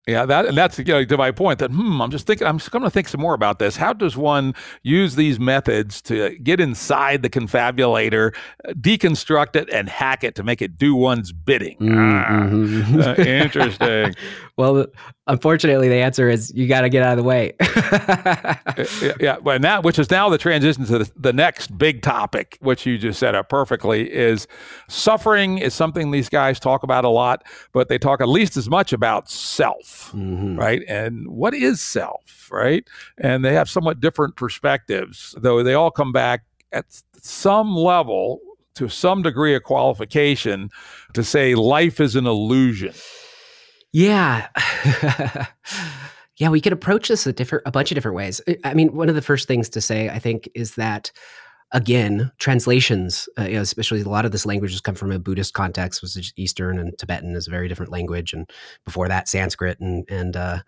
Yeah, that's to my point that I'm going to think some more about this. How does one use these methods to get inside the confabulator, deconstruct it, and hack it to make it do one's bidding? Interesting. Well, unfortunately, the answer is you got to get out of the way. Yeah, but now, which is now the transition to the next big topic, which you just set up perfectly, is suffering is something these guys talk about a lot, but they talk at least as much about self, right? And what is self, right? And they have somewhat different perspectives, though they all come back at some level to some degree of qualification to say life is an illusion. Yeah. Yeah, we could approach this a bunch of different ways. I mean, one of the first things to say, I think, is that, again, translations, especially a lot of this language has come from a Buddhist context, which is Eastern, and Tibetan is a very different language. And before that, Sanskrit and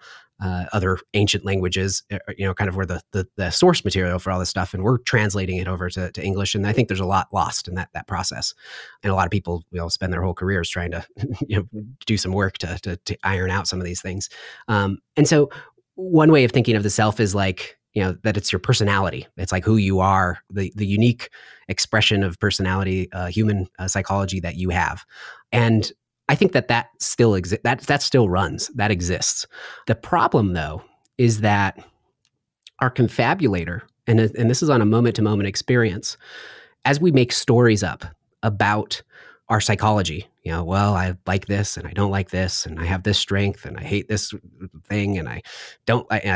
other ancient languages, kind of were the source material for all this stuff. And we're translating it over to English. And I think there's a lot lost in that process. And a lot of people spend their whole careers trying to do some work to iron out some of these things. And so one way of thinking of the self is that it's your personality. It's like who you are, the unique expression of personality, human psychology that you have. And I think that still exists. That still runs. That exists. The problem, though, is that our confabulator, and this is on a moment-to-moment experience, as we make stories up about our psychology, well, I like this and I don't like this, and I have this strength and I hate this thing, and I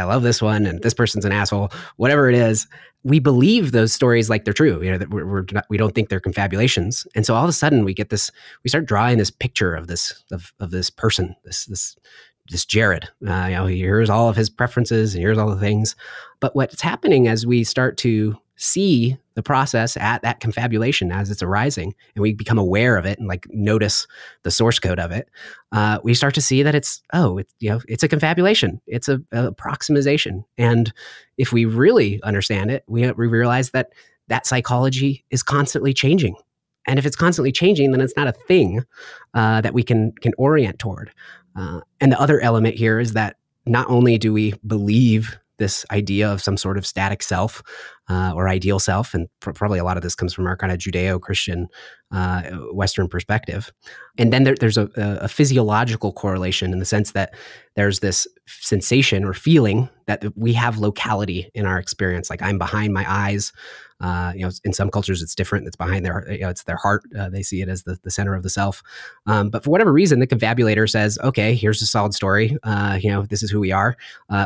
love this one, and this person's an asshole, whatever it is. We believe those stories like they're true, that we don't think they're confabulations. And so all of a sudden we start drawing this picture of this person, this Jared. Here's all of his preferences and here's all the things. But what's happening as we start to see the process at that confabulation as it's arising, and we become aware of it and like notice the source code of it, we start to see that it's a confabulation. It's a approximation. And if we really understand it, we realize that psychology is constantly changing. And if it's constantly changing, then it's not a thing that we can orient toward. And the other element here is that not only do we believe this idea of some sort of static self or ideal self, and probably a lot of this comes from our kind of Judeo-Christian Western perspective. And then there's a physiological correlation in the sense that there's this sensation or feeling that we have locality in our experience. Like I'm behind my eyes. In some cultures it's different. It's behind their, it's their heart. They see it as the center of the self. But for whatever reason, the confabulator says, okay, here's a solid story. This is who we are.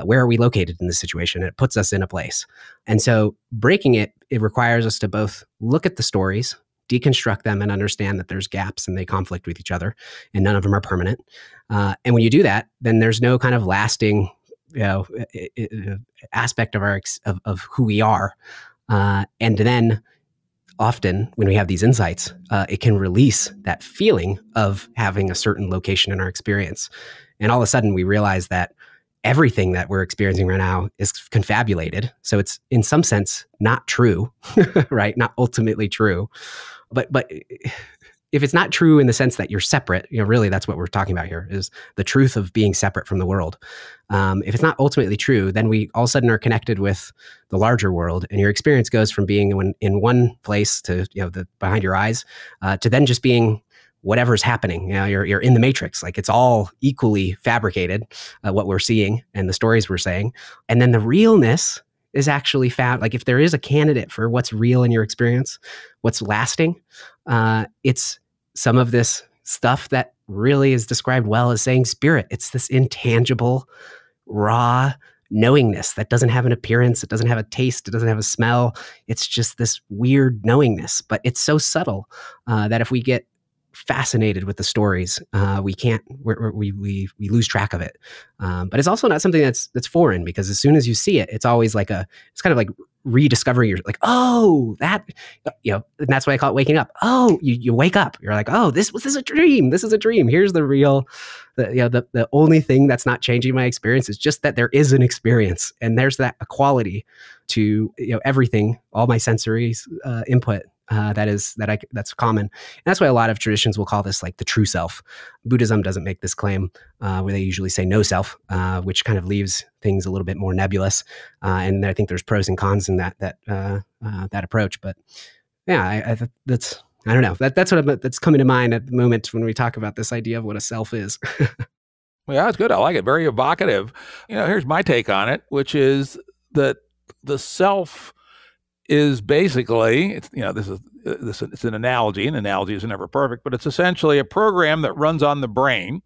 Where are we located in this situation? And it puts us in a place. And so breaking it requires us to both look at the stories, deconstruct them, and understand that there's gaps and they conflict with each other and none of them are permanent. And when you do that, then there's no kind of lasting, aspect of of who we are. And then often when we have these insights, it can release that feeling of having a certain location in our experience. And all of a sudden we realize that everything that we're experiencing right now is confabulated. So it's in some sense not true, right? Not ultimately true. But if it's not true in the sense that you're separate, really that's what we're talking about here, is the truth of being separate from the world. If it's not ultimately true, then we all of a sudden are connected with the larger world, and your experience goes from being in one place to behind your eyes to then just being whatever's happening. You're in the matrix. Like it's all equally fabricated, what we're seeing and the stories we're saying, and then the realness is actually found. Like if there is a candidate for what's real in your experience, what's lasting, it's some of this stuff that really is described well as saying spirit. It's this intangible, raw knowingness that doesn't have an appearance. It doesn't have a taste. It doesn't have a smell. It's just this weird knowingness, but it's so subtle that if we get fascinated with the stories, we lose track of it. But it's also not something that's foreign, because as soon as you see it, it's always like it's kind of like rediscovering your, like, oh, that, and that's why I call it waking up. Oh, you wake up. You're like, oh, this is a dream. This is a dream. Here's the real, the only thing that's not changing my experience is just that there is an experience, and there's that equality to everything, all my sensory input. That's common. And that's why a lot of traditions will call this like the true self. Buddhism doesn't make this claim, where they usually say no self, which kind of leaves things a little bit more nebulous. And I think there's pros and cons in that approach. But yeah, I don't know. That's coming to mind at the moment when we talk about this idea of what a self is. Well, yeah, it's good. I like it. Very evocative. Here's my take on it, which is that the self is basically, it's an analogy. An analogy is never perfect, but it's essentially a program that runs on the brain,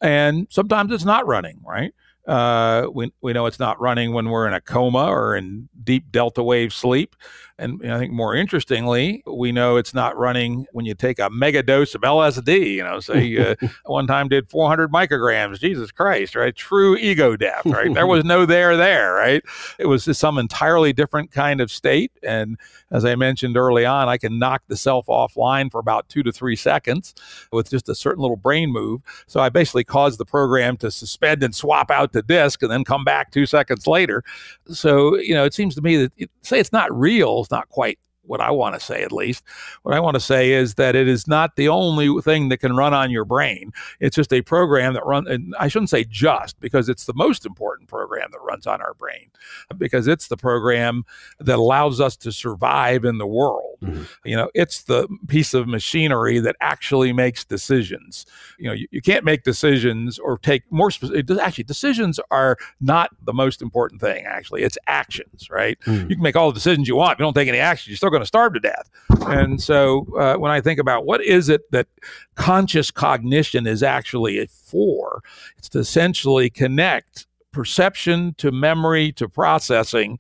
and sometimes it's not running, right? We know it's not running when we're in a coma or in deep delta wave sleep. And I think more interestingly, we know it's not running when you take a mega dose of LSD, say one time did 400 micrograms, Jesus Christ, right? True ego death, right? There was no there, right? It was just some entirely different kind of state. And as I mentioned early on, I can knock the self offline for about 2 to 3 seconds with just a certain little brain move. So I basically caused the program to suspend and swap out the disk and then come back 2 seconds later. So, it seems to me that say it's not real, it's not quite what I want to say, at least. What I want to say is that it is not the only thing that can run on your brain. It's just a program that runs, and I shouldn't say just, because it's the most important program that runs on our brain, because it's the program that allows us to survive in the world. Mm-hmm. It's the piece of machinery that actually makes decisions. You can't make decisions or take more specific. Actually, decisions are not the most important thing, actually. It's actions, right? Mm. You can make all the decisions you want. If you don't take any action, you're still going to starve to death. And so when I think about what is it that conscious cognition is actually for, it's to essentially connect perception to memory to processing,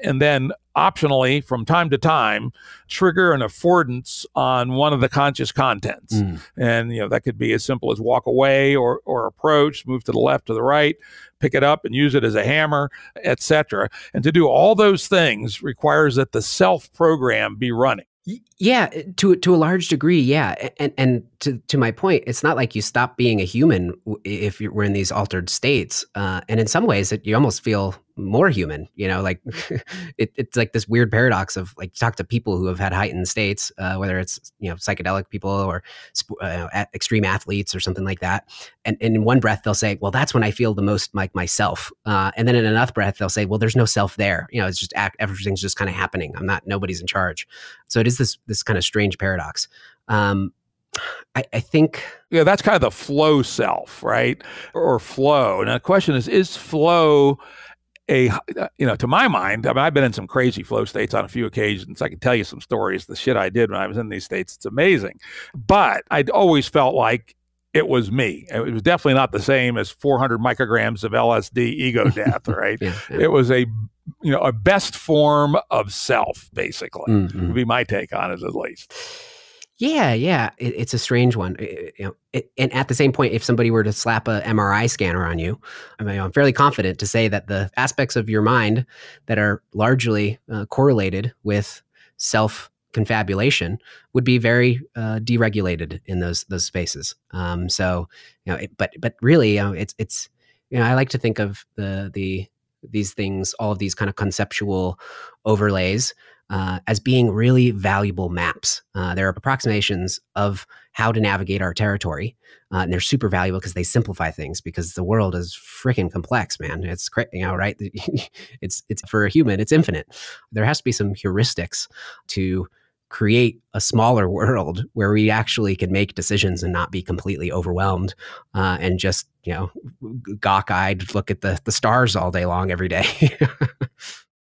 and then optionally, from time to time, trigger an affordance on one of the conscious contents. Mm. And, that could be as simple as walk away or approach, move to the left or the right, pick it up and use it as a hammer, etc. And to do all those things requires that the self program be running. Yeah, to a large degree, yeah. And to my point, it's not like you stop being a human if we're in these altered states. And in some ways, you almost feel more human. Like it's like this weird paradox of like talk to people who have had heightened states, whether it's psychedelic people or extreme athletes or something like that. And in one breath, they'll say, "Well, that's when I feel the most like myself." And then in another breath, they'll say, "Well, there's no self there. It's just everything's just kind of happening. Nobody's in charge." So it is this kind of strange paradox. I think... Yeah, that's kind of the flow self, right? Or flow. And the question is flow to my mind, I've been in some crazy flow states on a few occasions. I can tell you some stories, the shit I did when I was in these states. It's amazing. But I'd always felt like it was me. It was definitely not the same as 400 micrograms of LSD ego death, right? Yeah. It was a best form of self, basically, would be my take on it, at least. Yeah. It's a strange one. And at the same point, if somebody were to slap a MRI scanner on you, I'm fairly confident to say that the aspects of your mind that are largely correlated with self-confabulation would be very deregulated in those spaces. But really, it's I like to think of these things, all of these kind of conceptual overlays, as being really valuable maps. There are approximations of how to navigate our territory, and they're super valuable because they simplify things, because the world is freaking complex, man. It's right? It's for a human, it's infinite. There has to be some heuristics to create a smaller world where we actually can make decisions and not be completely overwhelmed, and just, gawk-eyed look at the stars all day long every day.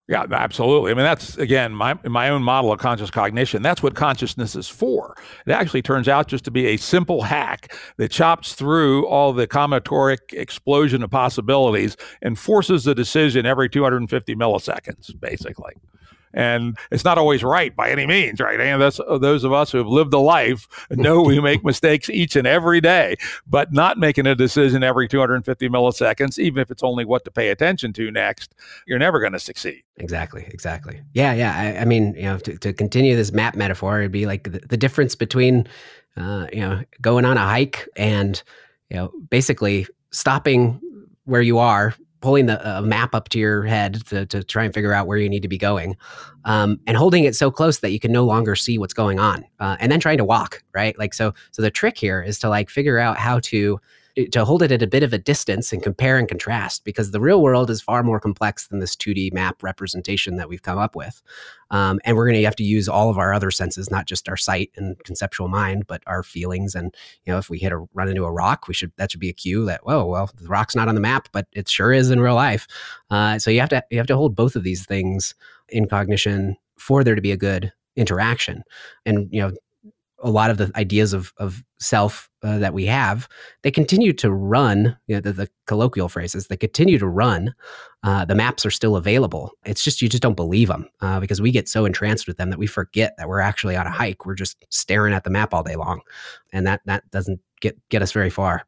Yeah, absolutely. That's, again, my own model of conscious cognition. That's what consciousness is for. It actually turns out just to be a simple hack that chops through all the combinatoric explosion of possibilities and forces a decision every 250 milliseconds, basically. And it's not always right by any means, right? And those of us who have lived a life know we make mistakes each and every day, but not making a decision every 250 milliseconds, even if it's only what to pay attention to next, you're never going to succeed. Exactly. Yeah. To continue this map metaphor, it'd be like the difference between, going on a hike and, basically stopping where you are, pulling the map up to your head to try and figure out where you need to be going, and holding it so close that you can no longer see what's going on, and then trying to walk, right? So the trick here is to figure out how to hold it at a bit of a distance and compare and contrast, because the real world is far more complex than this 2D map representation that we've come up with. And we're going to have to use all of our other senses, not just our sight and conceptual mind, but our feelings. And, if we run into a rock, that should be a cue that, whoa, well, the rock's not on the map, but it sure is in real life. So you have to hold both of these things in cognition for there to be a good interaction. And, a lot of the ideas of self that we have, they continue to run, the colloquial phrases, they continue to run. The maps are still available. It's just, you just don't believe them, because we get so entranced with them that we forget that we're actually on a hike. We're just staring at the map all day long. And that doesn't get us very far.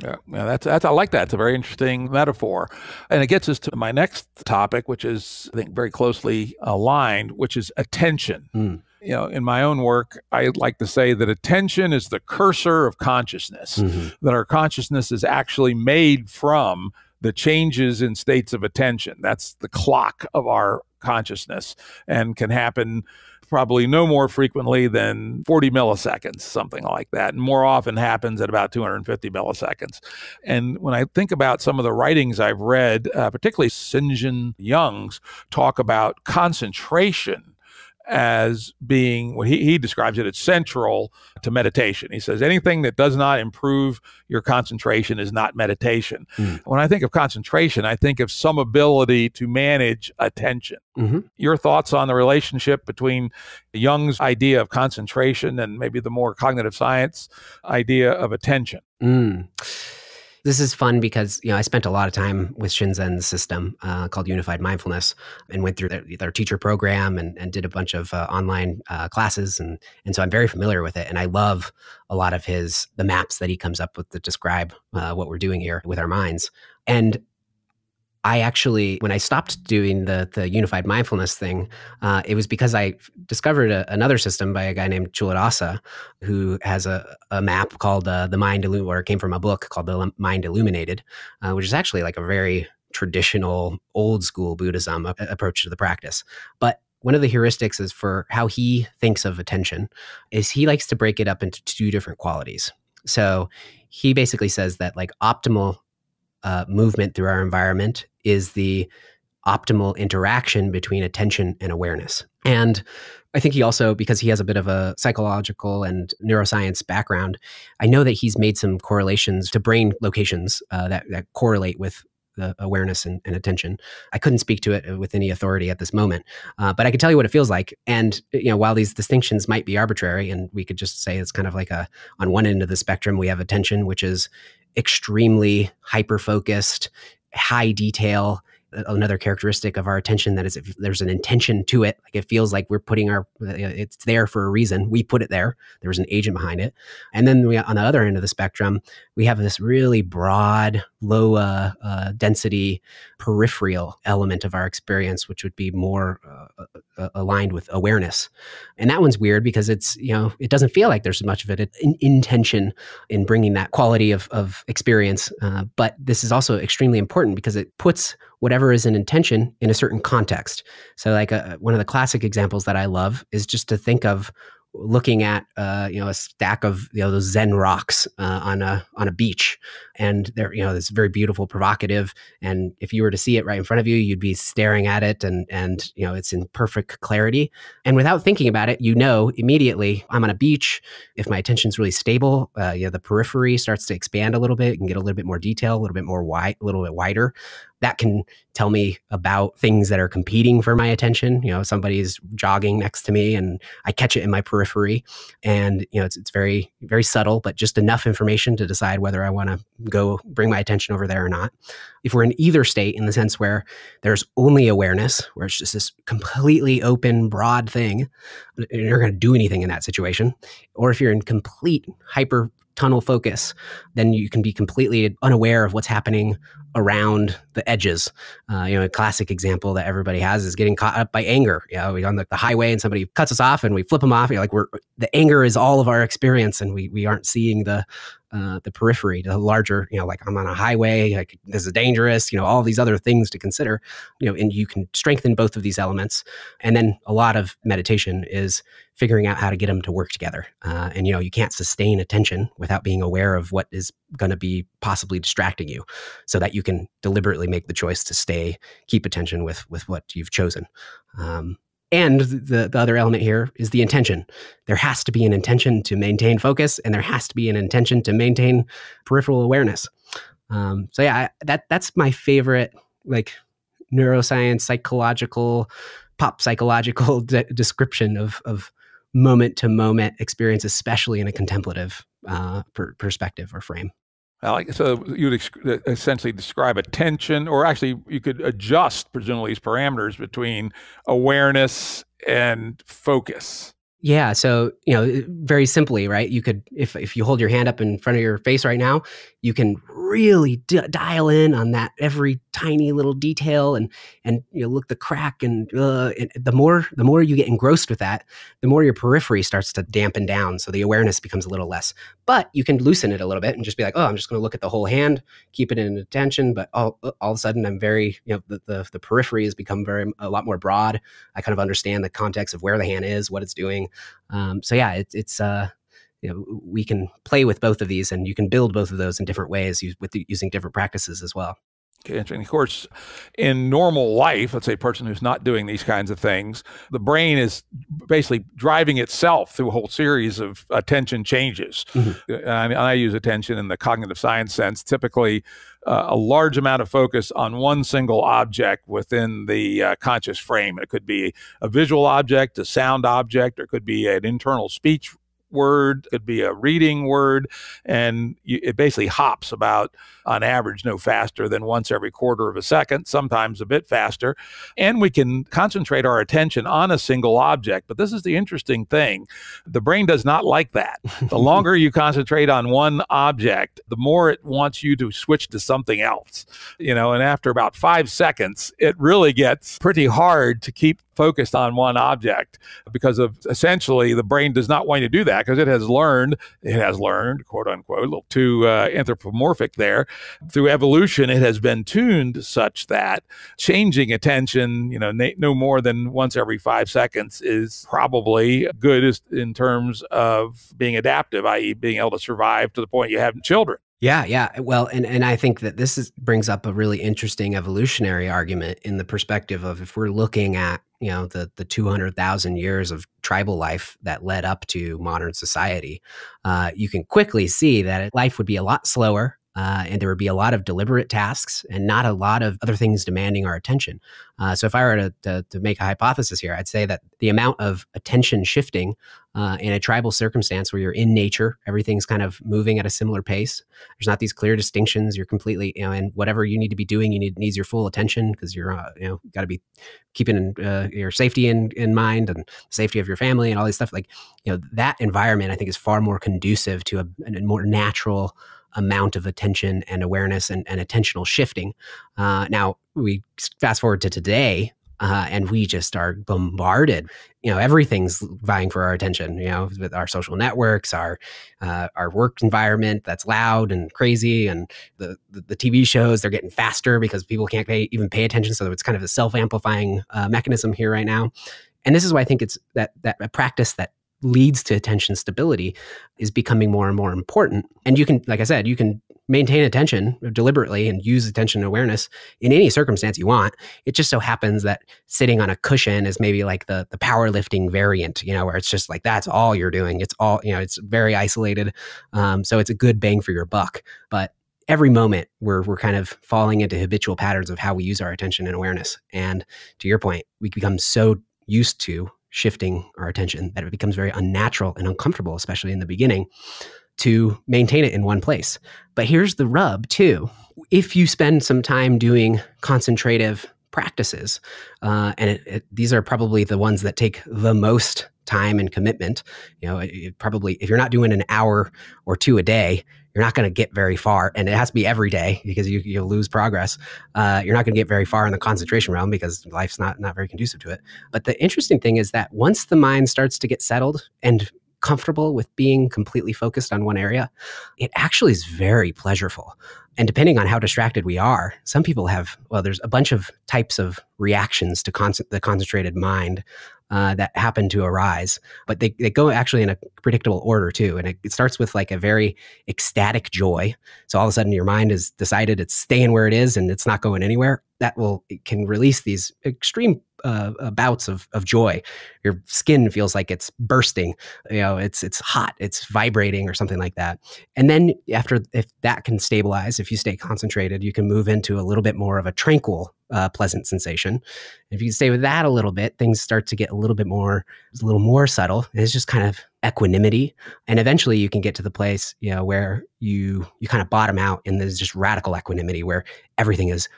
Yeah, that's I like that. It's a very interesting metaphor. And it gets us to my next topic, which is, I think, very closely aligned, which is attention. In my own work, I like to say that attention is the cursor of consciousness, that our consciousness is actually made from the changes in states of attention. That's the clock of our consciousness, and can happen probably no more frequently than 40 milliseconds, something like that. And more often happens at about 250 milliseconds. And when I think about some of the writings I've read, particularly St. John Young's talk about concentration as being what he describes it as central to meditation. He says anything that does not improve your concentration is not meditation. When I think of concentration, I think of some ability to manage attention. Your thoughts on the relationship between Jung's idea of concentration and maybe the more cognitive science idea of attention? This is fun because, I spent a lot of time with Shinzen's system called Unified Mindfulness, and went through their teacher program and did a bunch of online classes. And so I'm very familiar with it. And I love a lot of the maps that he comes up with to describe what we're doing here with our minds. And I actually, when I stopped doing the unified mindfulness thing, it was because I discovered another system by a guy named Chuladasa, who has a map called the Mind Illuminated, or it came from a book called the Mind Illuminated, which is actually like a very traditional, old school Buddhism approach to the practice. But one of the heuristics is for how he thinks of attention is he likes to break it up into two different qualities. So he basically says that like optimal movement through our environment is the optimal interaction between attention and awareness. And I think he also, because he has a bit of a psychological and neuroscience background, I know that he's made some correlations to brain locations that correlate with the awareness and attention. I couldn't speak to it with any authority at this moment, but I can tell you what it feels like. And while these distinctions might be arbitrary, and we could just say it's kind of like on one end of the spectrum, we have attention, which is extremely hyper-focused, high detail. Another characteristic of our attention that is if there's an intention to it, like it feels like we're putting it's there for a reason. We put it there. There's an agent behind it. And then on the other end of the spectrum, we have this really broad, low density peripheral element of our experience, which would be more aligned with awareness. And that one's weird because it's, it doesn't feel like there's much of an intention in bringing that quality of experience. But this is also extremely important because it puts whatever is an intention in a certain context. So like one of the classic examples that I love is just to think of looking at a stack of those Zen rocks on a beach, and they're it's very beautiful, provocative, and if you were to see it right in front of you, you'd be staring at it, and it's in perfect clarity. And without thinking about it, immediately I'm on a beach. If my attention's really stable, the periphery starts to expand a little bit. You can get a little bit more detail, a little bit more wide, a little bit wider. That can tell me about things that are competing for my attention. Somebody's jogging next to me and I catch it in my periphery, and it's very, very subtle, but just enough information to decide whether I want to go bring my attention over there or not. If we're in either state, in the sense where there's only awareness, where it's just this completely open, broad thing, you're not going to do anything in that situation. Or if you're in complete hyper tunnel focus, then you can be completely unaware of what's happening around the edges. A classic example that everybody has is getting caught up by anger. We're on the highway and somebody cuts us off and we flip them off. The anger is all of our experience, and we aren't seeing the periphery, the larger, like I'm on a highway, like this is dangerous, all these other things to consider, and you can strengthen both of these elements. And then a lot of meditation is figuring out how to get them to work together. And you can't sustain attention without being aware of what is going to be possibly distracting you, so that you can deliberately make the choice to keep attention with what you've chosen. And the other element here is the intention. There has to be an intention to maintain focus, and there has to be an intention to maintain peripheral awareness. That's my favorite, like neuroscience, psychological, pop psychological description of moment to moment experience, especially in a contemplative perspective or frame. So you'd essentially describe attention, or actually you could adjust presumably these parameters between awareness and focus. Yeah. So, very simply, right? You could, if you hold your hand up in front of your face right now, you can really dial in on that every tiny little detail, and look the crack, and the more you get engrossed with that, the more your periphery starts to dampen down. So the awareness becomes a little less, but you can loosen it a little bit and just be like, oh, I'm just going to look at the whole hand, keep it in attention. But all of a sudden I'm very, the periphery has become a lot more broad. I kind of understand the context of where the hand is, what it's doing. We can play with both of these, and you can build both of those in different ways using different practices as well. And of course, in normal life, let's say a person who's not doing these kinds of things, the brain is basically driving itself through a whole series of attention changes. And I use attention in the cognitive science sense, typically a large amount of focus on one single object within the conscious frame. It could be a visual object, a sound object, or it could be an internal speech word, could be a reading word, and it basically hops about, on average, no faster than once every quarter of a second, sometimes a bit faster. And we can concentrate our attention on a single object. But this is the interesting thing. The brain does not like that. The longer you concentrate on one object, the more it wants you to switch to something else. And after about 5 seconds, it really gets pretty hard to keep focused on one object, because of essentially the brain does not want you to do that, because it has learned, quote unquote, a little too anthropomorphic there. Through evolution, it has been tuned such that changing attention, no more than once every 5 seconds is probably good in terms of being adaptive, i.e. being able to survive to the point you have children. Yeah. Well, and I think that this brings up a really interesting evolutionary argument in the perspective of, if we're looking at, the 200,000 years of tribal life that led up to modern society, you can quickly see that life would be a lot slower. And there would be a lot of deliberate tasks and not a lot of other things demanding our attention. So if I were to make a hypothesis here, I'd say that the amount of attention shifting in a tribal circumstance where you're in nature, everything's kind of moving at a similar pace. There's not these clear distinctions. You're completely, and whatever you need to be doing, needs your full attention, because you're, got to be keeping your safety in mind, and the safety of your family and all these stuff. Like, that environment, I think, is far more conducive to a more natural amount of attention and awareness and attentional shifting. Now we fast forward to today, and we just are bombarded. Everything's vying for our attention. With our social networks, our work environment that's loud and crazy, and the TV shows, they're getting faster because people can't even pay attention. So it's kind of a self-amplifying mechanism here right now. And this is why I think it's that a practice that leads to attention stability is becoming more and more important. And you can, like I said, you can maintain attention deliberately and use attention awareness in any circumstance you want. It just so happens that sitting on a cushion is maybe like the powerlifting variant, where it's just like, that's all you're doing. It's all, it's very isolated. So it's a good bang for your buck. But every moment we're kind of falling into habitual patterns of how we use our attention and awareness. And to your point, we become so used to shifting our attention that it becomes very unnatural and uncomfortable, especially in the beginning, to maintain it in one place. But here's the rub too. If you spend some time doing concentrative practices, and these are probably the ones that take the most time and commitment, probably, if you're not doing an hour or two a day, you're not going to get very far. And it has to be every day, because you'll lose progress. You're not going to get very far in the concentration realm, because life's not very conducive to it. But the interesting thing is that once the mind starts to get settled and comfortable with being completely focused on one area, it actually is very pleasurable. And depending on how distracted we are, some people there's a bunch of types of reactions to the concentrated mind that happen to arise, but they go actually in a predictable order too. And it starts with like a very ecstatic joy. So all of a sudden your mind has decided it's staying where it is and it's not going anywhere. It can release these extreme bouts of joy. Your skin feels like it's bursting, it's hot, it's vibrating or something like that. And then if that can stabilize, if you stay concentrated, you can move into a little bit more of a tranquil, pleasant sensation. If you can stay with that a little bit, things start to get a little more subtle. And it's just kind of equanimity. And eventually you can get to the place, where you kind of bottom out, and there's just radical equanimity where everything is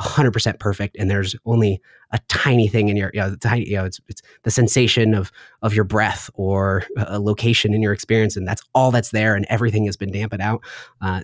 100% perfect, and there's only a tiny thing in your, it's the sensation of your breath or a location in your experience, and that's all that's there, and everything has been dampened out.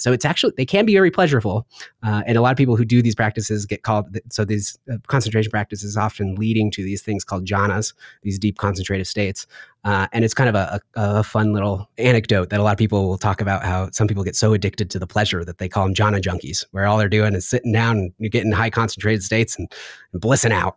So it's actually, they can be very pleasurable, and a lot of people who do these practices get called, so these concentration practices often leading to these things called jhanas, these deep concentrative states. And it's kind of a fun little anecdote that a lot of people will talk about, how some people get so addicted to the pleasure that they call them jhana junkies, where all they're doing is sitting down and you're getting high concentrated states and blissing out.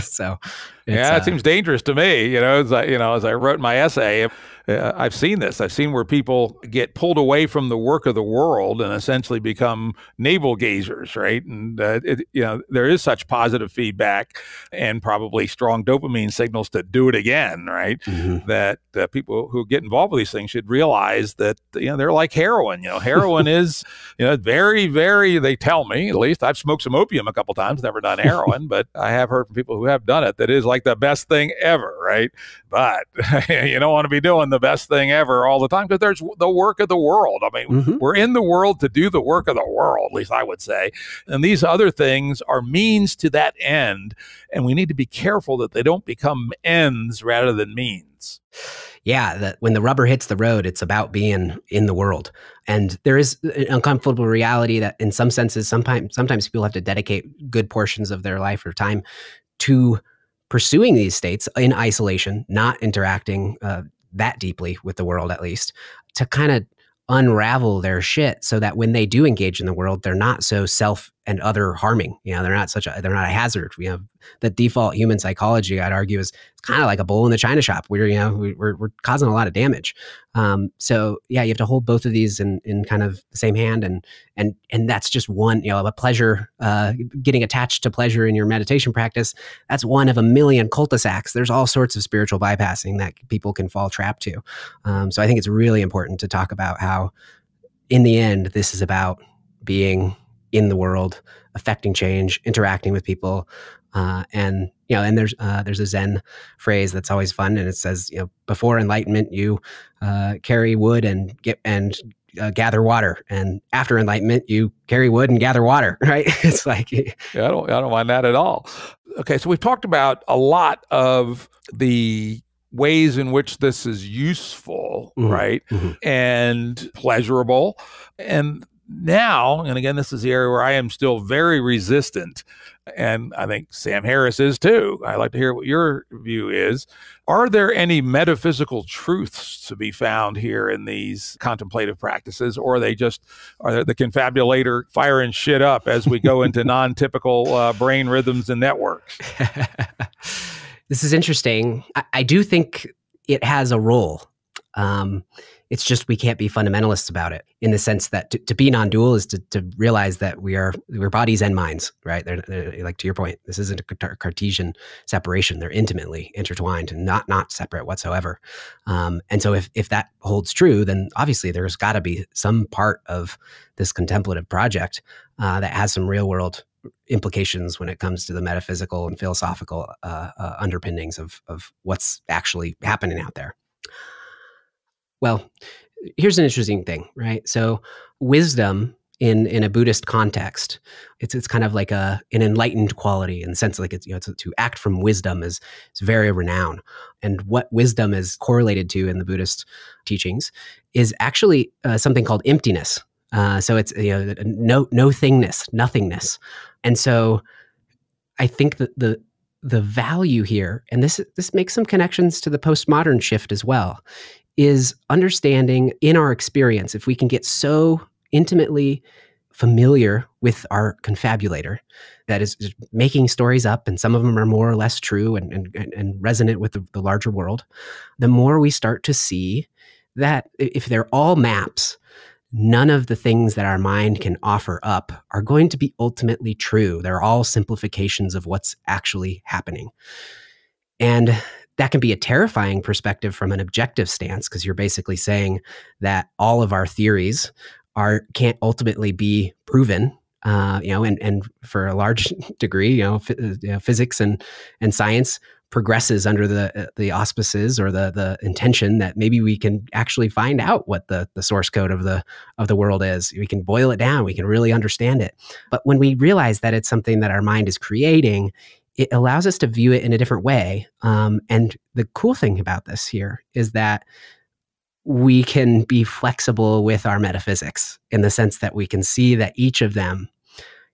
So yeah, it seems dangerous to me. As I wrote my essay, I've seen this. I've seen where people get pulled away from the work of the world and essentially become navel gazers, right? And there is such positive feedback and probably strong dopamine signals to do it again, right? Mm-hmm. That people who get involved with these things should realize that they're like heroin. Heroin is very, very. They tell me, at least, I've smoked some opium a couple times, never done heroin, but I have heard from people who have done it that it is like the best thing ever, right? But you don't want to be doing the best thing ever all the time, because there's the work of the world. I mean, we're in the world to do the work of the world, at least I would say. And these other things are means to that end. And we need to be careful that they don't become ends rather than means. Yeah, that when the rubber hits the road, it's about being in the world. And there is an uncomfortable reality that in some senses, sometimes people have to dedicate good portions of their life or time to pursuing these states in isolation, not interacting that deeply with the world, at least, to kind of unravel their shit so that when they do engage in the world, they're not so self and other harming. They're not a hazard. The default human psychology, I'd argue, is kind of like a bull in the china shop. We're causing a lot of damage. So yeah, you have to hold both of these in kind of the same hand, and that's just one. A pleasure, getting attached to pleasure in your meditation practice. That's one of a million cul-de-sacs. There's all sorts of spiritual bypassing that people can fall trapped to. So I think it's really important to talk about how, in the end, this is about being in the world, affecting change, interacting with people. And there's a Zen phrase that's always fun, and it says, before enlightenment, you carry wood and gather water, and after enlightenment, you carry wood and gather water. Right? It's like, yeah, I don't mind that at all. Okay, so we've talked about a lot of the ways in which this is useful, right, and pleasurable, and now, and again, this is the area where I am still very resistant, and I think Sam Harris is too. I'd like to hear what your view is. Are there any metaphysical truths to be found here in these contemplative practices, or are they the confabulator firing shit up as we go into non-typical brain rhythms and networks? This is interesting. I do think it has a role. It's just we can't be fundamentalists about it, in the sense that to be non-dual is to realize that we're bodies and minds, right? They're like, to your point, this isn't a Cartesian separation. They're intimately intertwined and not separate whatsoever. And so if that holds true, then obviously there's got to be some part of this contemplative project that has some real world implications when it comes to the metaphysical and philosophical underpinnings of what's actually happening out there. Well, here's an interesting thing, right? So wisdom in a Buddhist context, it's kind of like an enlightened quality, in the sense like it's to act from wisdom is very renowned. And what wisdom is correlated to in the Buddhist teachings is actually something called emptiness. So it's no thingness, nothingness. And so I think that the value here, and this makes some connections to the postmodern shift as well, is understanding in our experience, if we can get so intimately familiar with our confabulator that is just making stories up, and some of them are more or less true and resonant with the larger world, the more we start to see that if they're all maps, none of the things that our mind can offer up are going to be ultimately true. They're all simplifications of what's actually happening. And that can be a terrifying perspective from an objective stance, because you're basically saying that all of our theories can't ultimately be proven, and for a large degree, physics and science progresses under the auspices or the intention that maybe we can actually find out what the source code of the world is. We can boil it down. We can really understand it. But when we realize that it's something that our mind is creating, it allows us to view it in a different way. And the cool thing about this here is that we can be flexible with our metaphysics, in the sense that we can see that each of them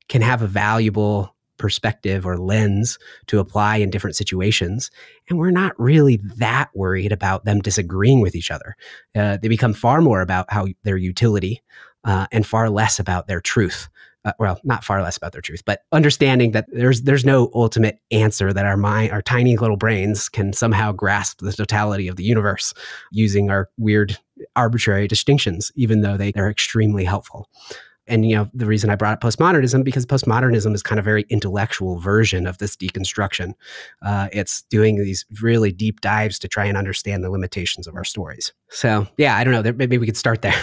can have a valuable perspective or lens to apply in different situations. And we're not really that worried about them disagreeing with each other. They become far more about their utility and far less about their truth. well, not far less about their truth, but understanding that there's no ultimate answer, that our tiny little brains can somehow grasp the totality of the universe using our weird arbitrary distinctions, even though they're extremely helpful. And, the reason I brought up postmodernism, because postmodernism is kind of a very intellectual version of this deconstruction. It's doing these really deep dives to try and understand the limitations of our stories. So, yeah, I don't know. Maybe we could start there.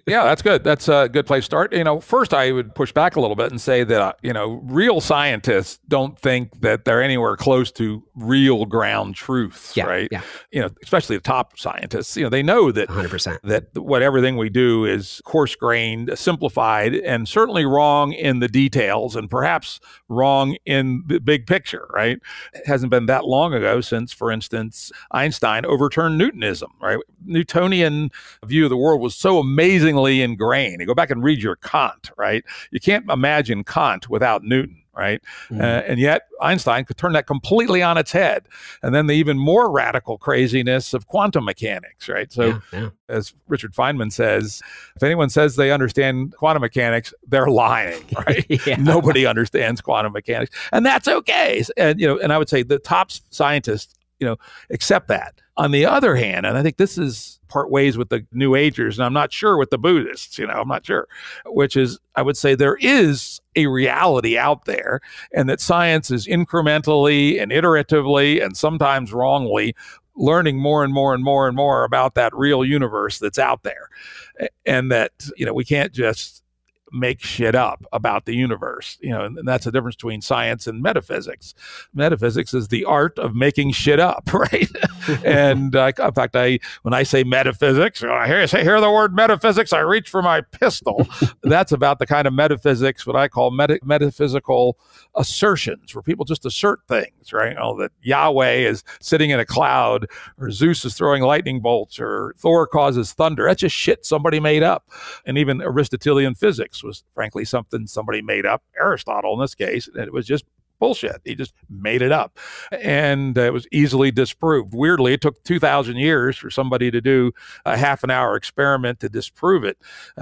Yeah, that's good. That's a good place to start. First, I would push back a little bit and say that, real scientists don't think that they're anywhere close to real ground truths, right? Yeah. Especially the top scientists, they know that 100%. that what everything we do is coarse-grained, simplified, and certainly wrong in the details, and perhaps wrong in the big picture, right? It hasn't been that long ago since, for instance, Einstein overturned Newtonism, right? Newtonian view of the world was so amazingly ingrained. You go back and read your Kant, right? You can't imagine Kant without Newton, right? And yet Einstein could turn that completely on its head. And then the even more radical craziness of quantum mechanics, right? So as Richard Feynman says, if anyone says they understand quantum mechanics, they're lying, right? Nobody understands quantum mechanics, and that's okay. And, and I would say the top scientists, accept that. On the other hand, and I think this is part ways with the New Agers, and I'm not sure with the Buddhists, I'm not sure, which is, I would say there is a reality out there, and that science is incrementally and iteratively and sometimes wrongly learning more and more and more and more about that real universe that's out there. And that, we can't just make shit up about the universe, and that's the difference between science and metaphysics. Metaphysics is the art of making shit up, right? And in fact, when I say metaphysics, I hear the word metaphysics, I reach for my pistol. That's about the kind of metaphysics, what I call metaphysical assertions, where people just assert things, right? That Yahweh is sitting in a cloud, or Zeus is throwing lightning bolts, or Thor causes thunder. That's just shit somebody made up. And even Aristotelian physics was frankly something somebody made up, Aristotle in this case, and it was just bullshit. He just made it up, and it was easily disproved. Weirdly, it took 2,000 years for somebody to do a half-an-hour experiment to disprove it,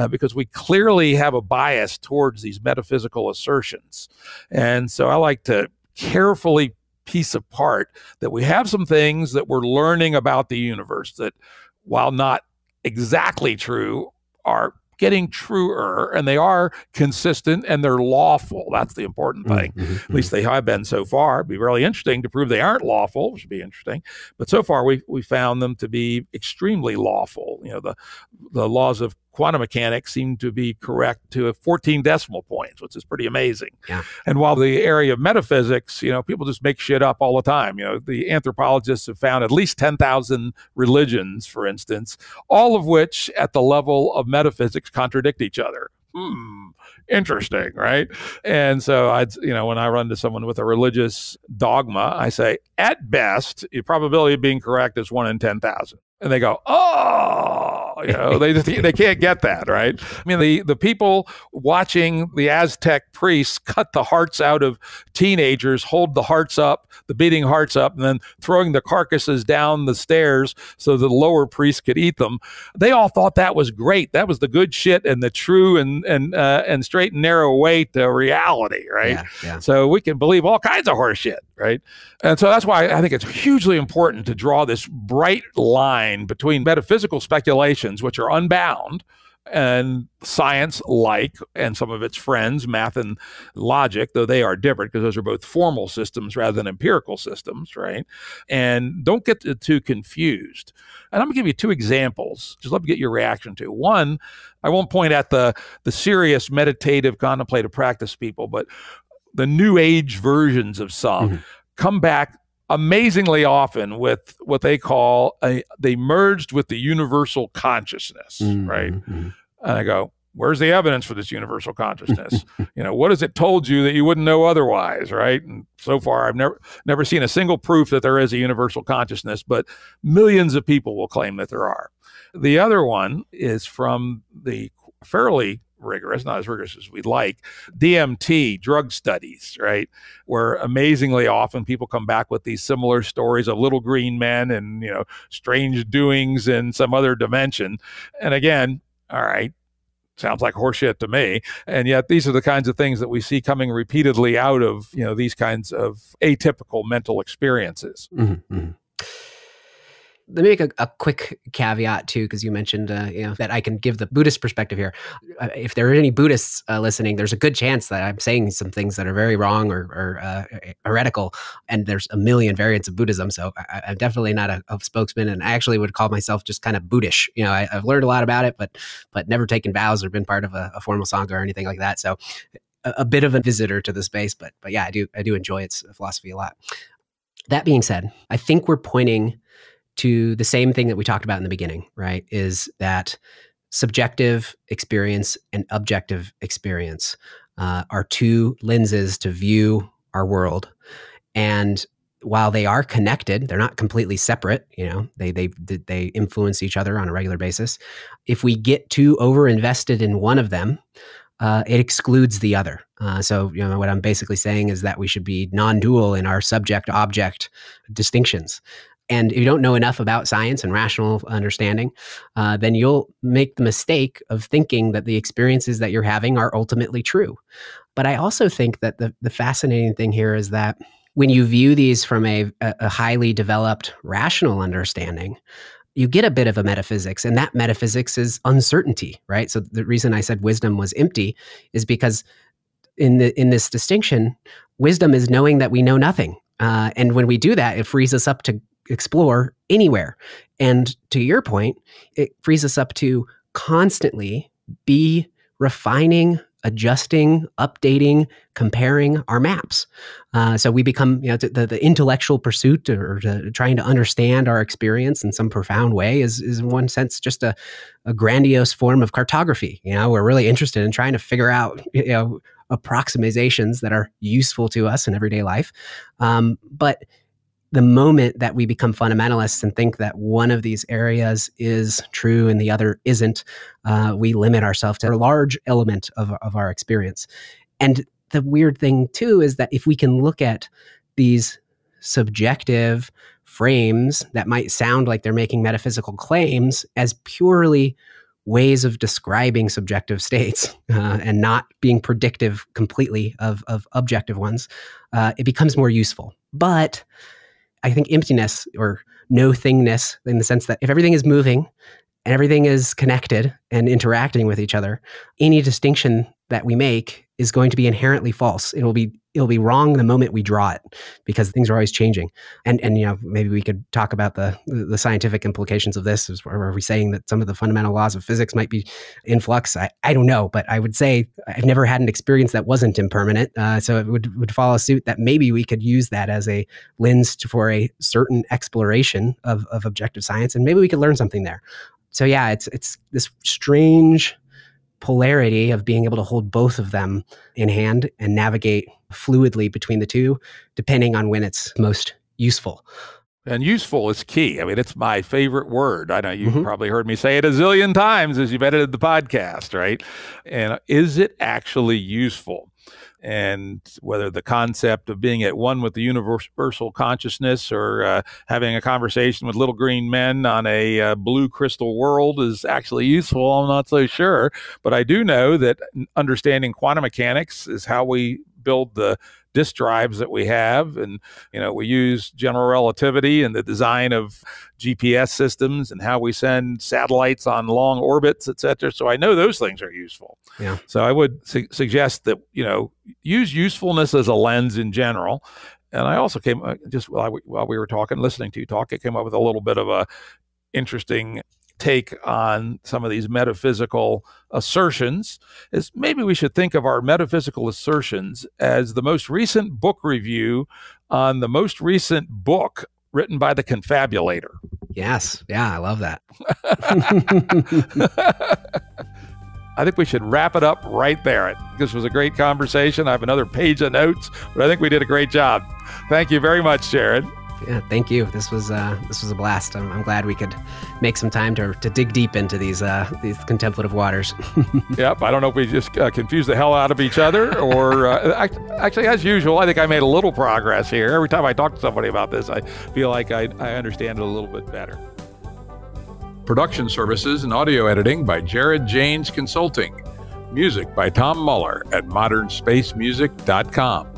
because we clearly have a bias towards these metaphysical assertions. And so I like to carefully piece apart that we have some things that we're learning about the universe that, while not exactly true, are getting truer, and they are consistent, and they're lawful. That's the important thing. At least they have been so far. It'd be really interesting to prove they aren't lawful, which would be interesting. But so far, we found them to be extremely lawful. The laws of quantum mechanics seem to be correct to 14 decimal points, which is pretty amazing. Yeah. And while the area of metaphysics, people just make shit up all the time. The anthropologists have found at least 10,000 religions, for instance, all of which at the level of metaphysics contradict each other. Interesting, right? And so when I run to someone with a religious dogma, I say, at best, the probability of being correct is 1 in 10,000. And they go, oh, they can't get that, right? I mean, the people watching the Aztec priests cut the hearts out of teenagers, hold the hearts up, the beating hearts up, and then throwing the carcasses down the stairs so the lower priests could eat them. They all thought that was great. That was the good shit and the true and straight and narrow way to reality, right? Yeah. So we can believe all kinds of horse shit, right? And so that's why I think it's hugely important to draw this bright line between metaphysical speculations, which are unbound, and science and some of its friends, math and logic, though they are different because those are both formal systems rather than empirical systems, right? And don't get too confused. And I'm going to give you 2 examples. Just love to get your reaction to. One, I won't point at the serious meditative contemplative practice people, but the New Age versions of some come back amazingly often with what they call they merged with the universal consciousness, right? And I go, where's the evidence for this universal consciousness? What has it told you that you wouldn't know otherwise, right? And so far, I've never seen a single proof that there is a universal consciousness, but millions of people will claim that there are. The other one is from the fairly rigorous, not as rigorous as we'd like, DMT, drug studies, right? Where amazingly often people come back with these similar stories of little green men and, strange doings in some other dimension. And again, all right, Sounds like horseshit to me. And yet these are the kinds of things that we see coming repeatedly out of, these kinds of atypical mental experiences. Let me make a quick caveat too, because you mentioned that I can give the Buddhist perspective here. If there are any Buddhists listening, there's a good chance that I'm saying some things that are very wrong or heretical, and there's a million variants of Buddhism. So I'm definitely not a spokesman, and I actually would call myself just kind of Buddhish. I've learned a lot about it, but never taken vows or been part of a formal sangha or anything like that. So a bit of a visitor to the space, but yeah, I do enjoy its philosophy a lot. That being said, I think we're pointing to the same thing that we talked about in the beginning, right? Is that subjective experience and objective experience are two lenses to view our world. And while they are connected, they're not completely separate. They influence each other on a regular basis. If we get too over-invested in one of them, it excludes the other. So what I'm basically saying is that we should be non-dual in our subject-object distinctions. And if you don't know enough about science and rational understanding, then you'll make the mistake of thinking that the experiences that you're having are ultimately true. But I also think that the fascinating thing here is that when you view these from a highly developed rational understanding, you get a bit of a metaphysics, and that metaphysics is uncertainty, right? So the reason I said wisdom was empty is because in this distinction, wisdom is knowing that we know nothing. And when we do that, it frees us up to explore anywhere. And to your point, it frees us up to constantly be refining, adjusting, updating, comparing our maps. So we become, the intellectual pursuit or trying to understand our experience in some profound way is in one sense just a grandiose form of cartography. We're really interested in trying to figure out, approximations that are useful to us in everyday life. But the moment that we become fundamentalists and think that one of these areas is true and the other isn't, we limit ourselves to a large element of our experience. And the weird thing too is that if we can look at these subjective frames that might sound like they're making metaphysical claims as purely ways of describing subjective states and not being predictive completely of objective ones, it becomes more useful. But I think emptiness or no-thingness, in the sense that if everything is moving and everything is connected and interacting with each other, any distinction that we make is going to be inherently false. It'll be wrong the moment we draw it, because things are always changing. And maybe we could talk about the scientific implications of this. Are we saying that some of the fundamental laws of physics might be in flux? I don't know, but I would say I've never had an experience that wasn't impermanent. So it would follow suit that maybe we could use that as a lens for a certain exploration of objective science, and maybe we could learn something there. So yeah, it's this strange polarity of being able to hold both of them in hand and navigate fluidly between the two, depending on when it's most useful. And useful is key. I mean, it's my favorite word. I know you've probably heard me say it a zillion times as you've edited the podcast, right? And is it actually useful? And whether the concept of being at one with the universal consciousness or having a conversation with little green men on a blue crystal world is actually useful, I'm not so sure. But I do know that understanding quantum mechanics is how we build the disk drives that we have. And, we use general relativity in the design of GPS systems and how we send satellites on long orbits, et cetera. So I know those things are useful. Yeah. So I would suggest that, use usefulness as a lens in general. And I also came, just while we were talking, listening to you talk, it came up with a little bit of a interesting take on some of these metaphysical assertions. Is maybe we should think of our metaphysical assertions as the most recent book review on the most recent book written by the Confabulator. Yes. Yeah, I love that. I think we should wrap it up right there. This was a great conversation. I have another page of notes, but I think we did a great job. Thank you very much, Jared. Yeah, thank you. This was a blast. I'm glad we could make some time to dig deep into these contemplative waters. Yep. I don't know if we just confused the hell out of each other, or actually, as usual, I think I made a little progress here. Every time I talk to somebody about this, I feel like I understand it a little bit better. Production services and audio editing by Jared Janes Consulting. Music by Tom Muller at modernspacemusic.com.